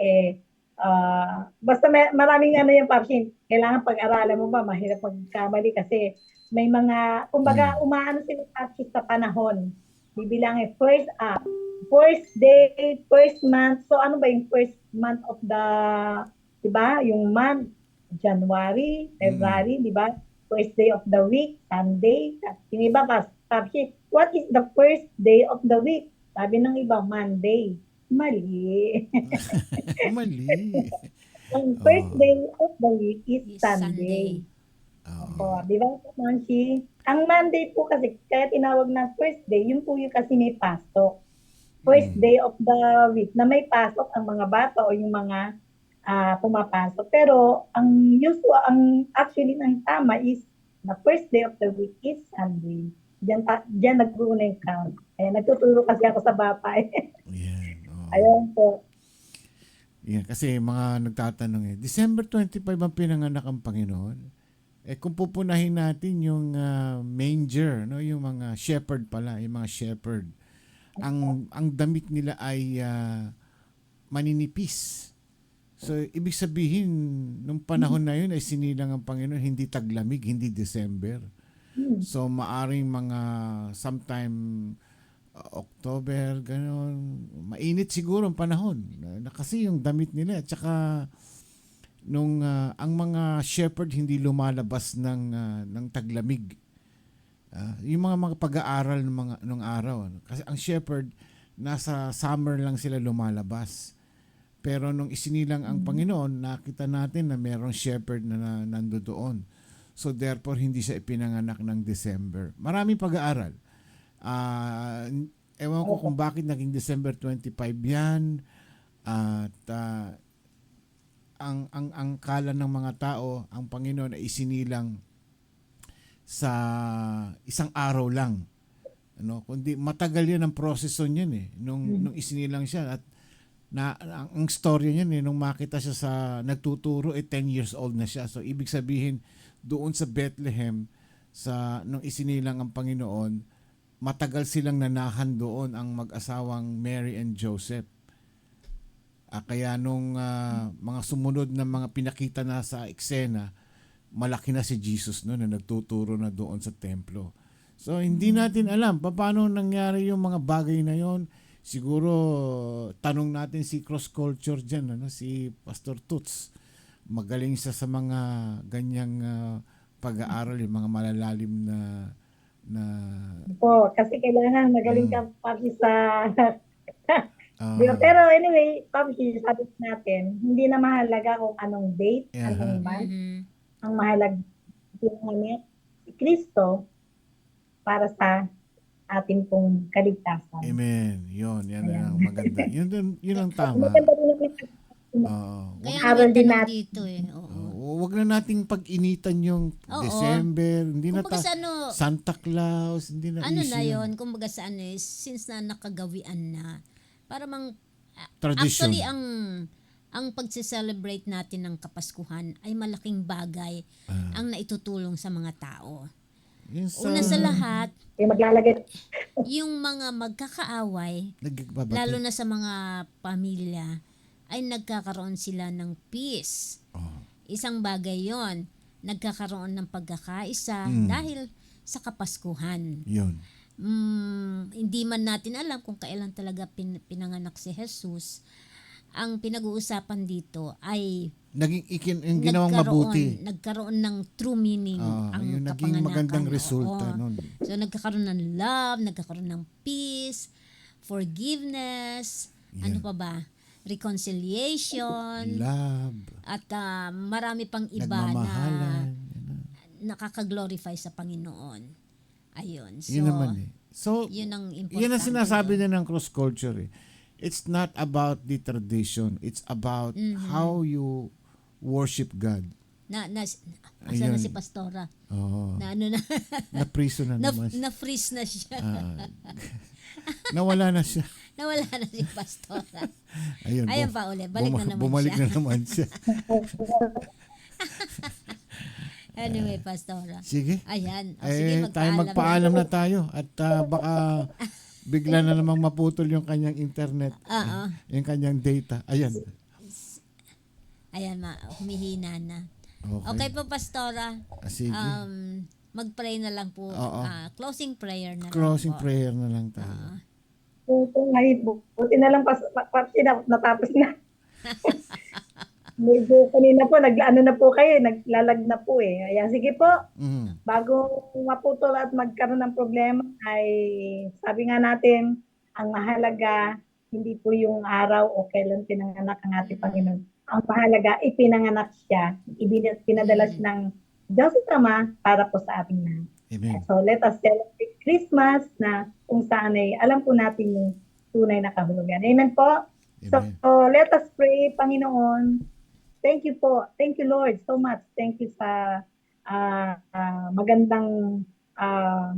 basta maraming ano yung Papsi, kailangan pag-aralan mo ba, mahirap magkamali kasi may mga, kumbaga, umaano sila Papsi sa panahon. Bibilangin, first day, first month. So, ano ba yung first month of the, di ba? Yung month, January, February, di ba? First day of the week, Sunday. Yung iba, Papsi, what is the first day of the week? Sabi ng iba, Monday. Mali. Mali. Ang first day of the week is Sunday. Di ba, Mansi? Ang Monday po kasi, kaya tinawag na first day, yun po yung kasi may pasok. First day of the week na may pasok ang mga bata o yung mga pumapasok. Pero actually ng tama is the first day of the week is Sunday. Diyan nag-uuna yung count. Kaya nagtuturo kasi ako sa bata. Yan. Ayun po. Yan, kasi mga nagtatanong December 25 ang pinanganak ang Panginoon. Kung pupunahin natin yung manger, no, yung mga shepherd pala, yung mga shepherd. Ang damit nila ay maninipis. So, ibig sabihin, nung panahon na yun ay sinilang ang Panginoon, hindi taglamig, hindi December. So, maaring mga sometime October, gano'n. Mainit siguro ang panahon. Kasi yung damit nila, at saka nung ang mga shepherd hindi lumalabas ng taglamig. Yung mga pag-aaral ng araw. Kasi ang shepherd, nasa summer lang sila lumalabas. Pero nung isinilang ang Panginoon, nakita natin na mayroong shepherd na nandoon. So therefore, hindi siya ipinanganak ng December. Maraming pag-aaral. Ewan ko kung bakit naging December 25 yan. At ang kala ng mga tao, ang Panginoon ay isinilang sa isang araw lang. Ano, kundi matagal 'yan ang proseso niyan nung isinilang siya at ang storya niyan nung makita siya sa nagtuturo 10 years old na siya. So ibig sabihin doon sa Bethlehem nung isinilang ang Panginoon, matagal silang nanahan doon ang mag-asawang Mary and Joseph. Kaya nung mga sumunod na mga pinakita na sa eksena, malaki na si Jesus noon na nagtuturo na doon sa templo. So hindi natin alam paano nangyari yung mga bagay na yon. Siguro tanong natin si Cross Culture diyan, si Pastor Toots. Magaling siya sa mga ganyang pag-aaral, yung mga malalalim na Po, kasi kailangan magaling ka pati sa... ah, Pero anyway, Papi, sabi natin, hindi na mahalaga kung anong date, anong month. Ang mahalaga yung si Kristo para sa ating pong kaligtasan. Amen. Yan ang maganda. Yun ang tama. Maganda rin naman Kaya Aral may din tanong natin. dito eh. Oo. Huwag na nating pag-initan yung Oo. December. Hindi na Kumbaga sa ano, Santa Claus. Hindi na ano issue na yan. yon, kumbaga sa ano eh, since na nakagawian na, para mang, Tradition. actually ang pagse-celebrate natin ng Kapaskuhan ay malaking bagay ang naitutulong sa mga tao. Yun Una sa lahat, Maglalagay. yung mga magkakaaway, nagbabati. lalo na sa mga pamilya, ay nagkakaroon sila ng peace. Oh. Isang bagay yon, nagkakaroon ng pagkakaisa dahil sa Kapaskuhan. Yun. Hindi man natin alam kung kailan talaga pinanganak si Jesus. Ang pinag-uusapan dito ay Yung ginawang mabuti. nagkaroon ng true meaning ang Yung naging kapanganakan. magandang resulta Oo. nun. So nagkakaroon ng love, nagkakaroon ng peace, forgiveness, ano pa ba? Reconciliation, Love. at marami pang iba na Nagmamahalan. nakaka-glorify sa Panginoon. Ayun. So, Yun naman eh. So, yun ang importante. yan ang sinasabi din ng cross culture eh. It's not about the tradition. It's about how you worship God. Asan na Ayun. si Pastora? Oo. Na ano na, Na-priso na naman. na-freeze na siya. Nawala na siya. Nawala na si Pastora. Ayun, Ayan pa uli, balik na naman bumalik siya. na naman siya. Anyway, Pastora. Sige. Ayan. Sige, Tayo magpaalam na tayo. At baka bigla na namang maputol yung kanyang internet. Yung kanyang data. Ayan. Ayan, humihina na. Okay. Okay po, Pastora. Sige. Mag-pray na lang po. Oo. Closing prayer na Closing lang po. prayer na lang tayo. Ngayon, buti na lang natapos na. Medyo kanina po, nag-ano na po kayo, naglalag na po eh. Ayan, sige po. Bago maputol at magkaroon ng problema, ay sabi nga natin, ang mahalaga, hindi po yung araw o kailan pinanganak ang ating Panginoon. Ang mahalaga, ipinanganak siya, pinadala siya ng Diyos Ama para po sa ating lahat. Amen. So let us celebrate Christmas na kung saan ay alam po natin yung tunay na kahulugan. Amen po? Amen. So let us pray, Panginoon. Thank you po. Thank you, Lord, so much. Thank you sa magandang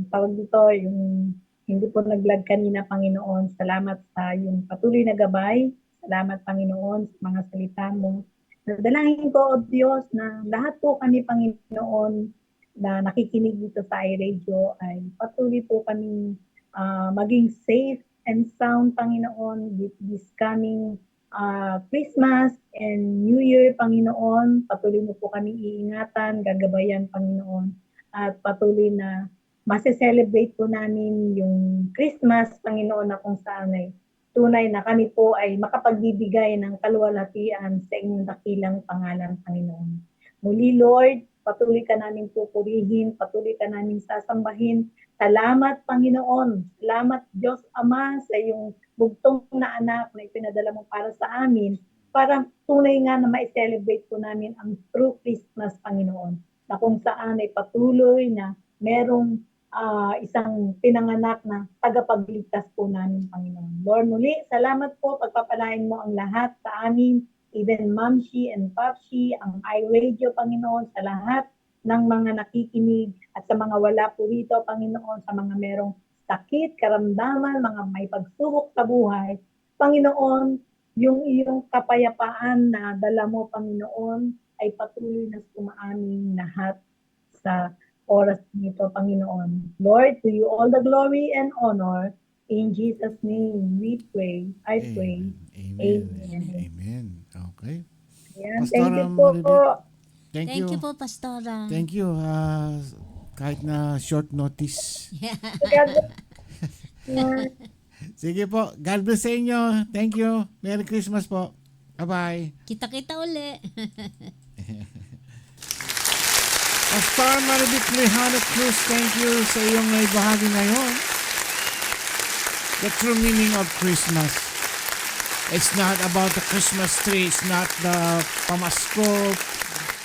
tawag dito, yung hindi po nag-vlog kanina, Panginoon. Salamat sa yung patuloy na gabay. Salamat, Panginoon, sa mga salita mo. Nadalangin ko, O Diyos, na lahat po kami, Panginoon, na nakikinig dito sa iRadio ay patuloy po kami maging safe and sound, Panginoon, this coming Christmas and New Year, Panginoon. Patuloy mo po kami iingatan, gagabayan, Panginoon. At patuloy na masiselebrate po namin yung Christmas, Panginoon, na kung saan ay tunay na kami po ay makapagbibigay ng kaluwalhatian sa inyong dakilang pangalan, Panginoon. Muli, Lord, patuloy ka namin pupurihin, patuloy ka namin sasambahin. Salamat, Panginoon. Salamat, Diyos Ama, sa iyong bugtong na anak na ipinadala mo para sa amin, para tunay nga na ma-celebrate po namin ang true Christmas, Panginoon, na kung saan ay patuloy na merong isang pinanganak na tagapagligtas po namin, Panginoon. Lord, muli, salamat po, pagpapalain mo ang lahat sa amin, even Mamshi and Papshi, ang iRadio, Panginoon, sa lahat ng mga nakikinig at sa mga wala po rito, Panginoon, sa mga merong sakit, karamdaman, mga may pagsubok sa buhay. Panginoon, yung iyong kapayapaan na dala mo, Panginoon, ay patuloy na sumaamin lahat sa oras nito, Panginoon. Lord, to you all the glory and honor. In Jesus' name we pray. I pray. Amen. Amen. Okay. Ayan. Pastora Thank you po. Maribel. Thank you po, Pastora. Thank you. kahit na short notice. God bless. Sige po. God bless sa inyo. Thank you. Merry Christmas po. Bye-bye. Kita-kita uli. Pastor Maribik Lejano Cruz, thank you sa iyong naibahagi ngayon. The true meaning of Christmas. It's not about the Christmas tree. It's not the pamasko.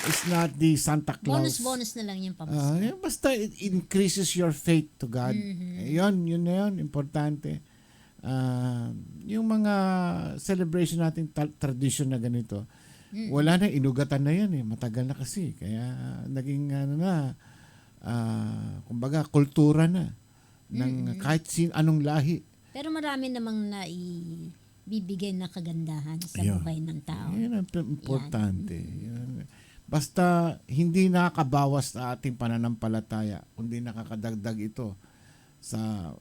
It's not the Santa Claus. Bonus na lang yung pamasko. Basta it increases your faith to God. Yun na yun. Importante. Yung mga celebration natin, tradition na ganito, wala na, inugatan na yan eh. Matagal na kasi. Kaya naging kumbaga, kultura na ng kahit anong lahi. Pero marami namang naibibigay na kagandahan sa Ayun. buhay ng tao. Yan ang importante. Yan. Basta hindi nakakabawas sa ating pananampalataya, kundi nakakadagdag ito sa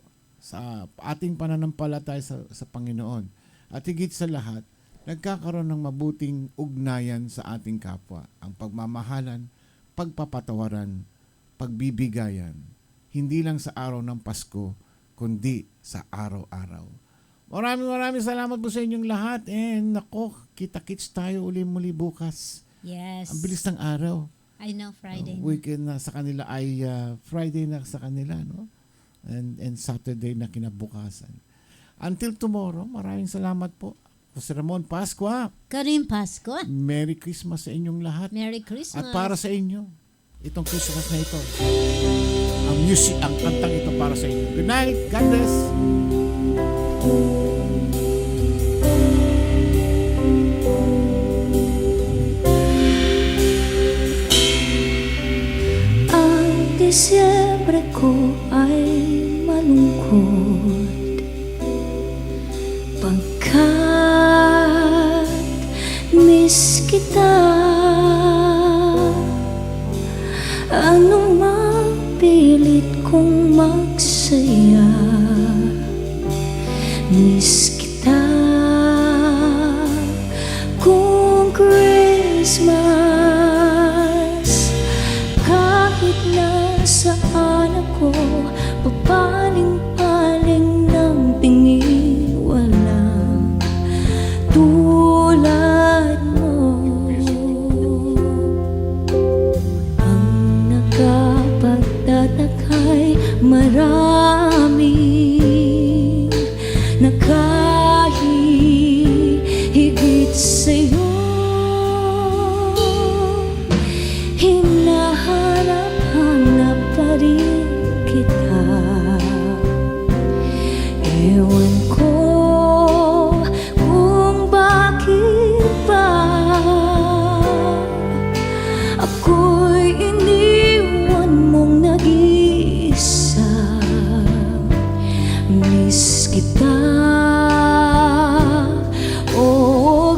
ating pananampalataya sa Panginoon. At higit sa lahat, nagkakaroon ng mabuting ugnayan sa ating kapwa. Ang pagmamahalan, pagpapatawaran, pagbibigayan, hindi lang sa araw ng Pasko, kundi sa araw-araw. Maraming salamat po sa inyong lahat. And nako, kita-kits tayo uli-muli bukas. Yes. Ang bilis ng araw. I know, Friday. Weekend na sa kanila ay Friday na sa kanila, no? And Saturday na kinabukasan. Until tomorrow, maraming salamat po. Jose Ramon Pascua. Karim Pasko. Merry Christmas sa inyong lahat. Merry Christmas. At para sa inyo, itong Christmas na ito, ang music, ang kantang ito para sa inyo. Good night. God bless. Ang Disyembre ko ay malungkot pagkat miss kita. Anong mapilit kong magsaya, miss kita. Kung Christmas, kahit nasaan ako, papaling-paling ng tingin, walang tulad mo. Ang nakapagtatakay, marami nakahihigit sa'yo. Hinahanap-hanap pa rin kita. Ewan ko kung bakit ba ako'y iniwan mong nag-iisa. Miss kita, oh,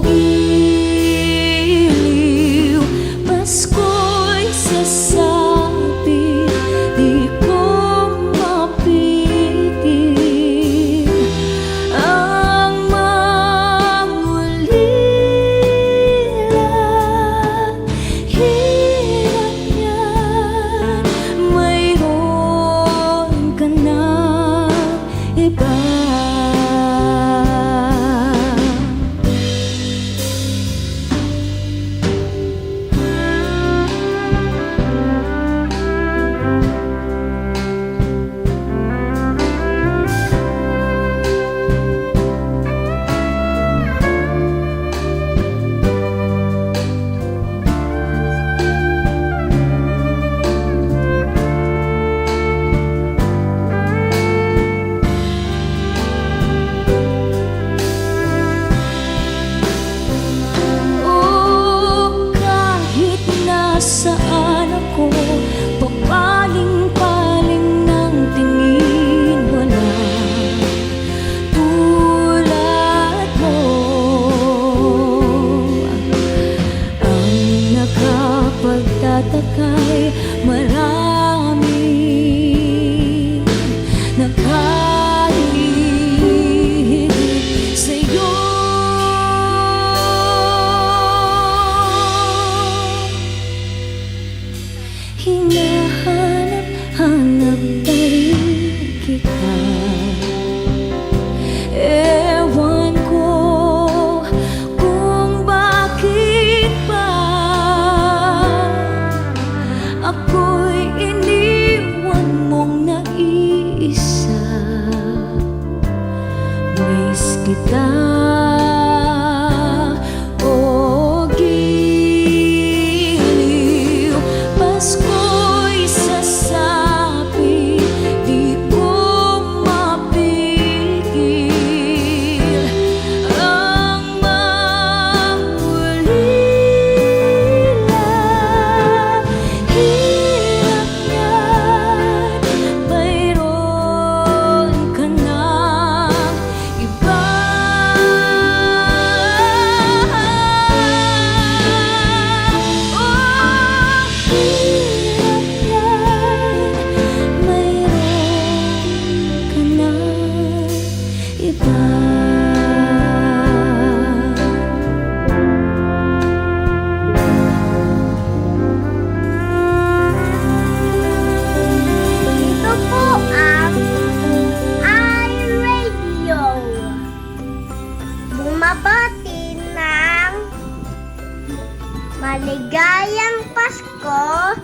maligayang Pasko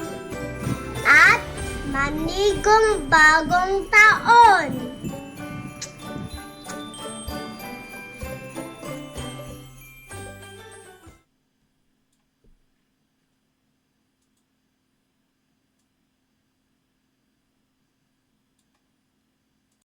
at manigong bagong taon.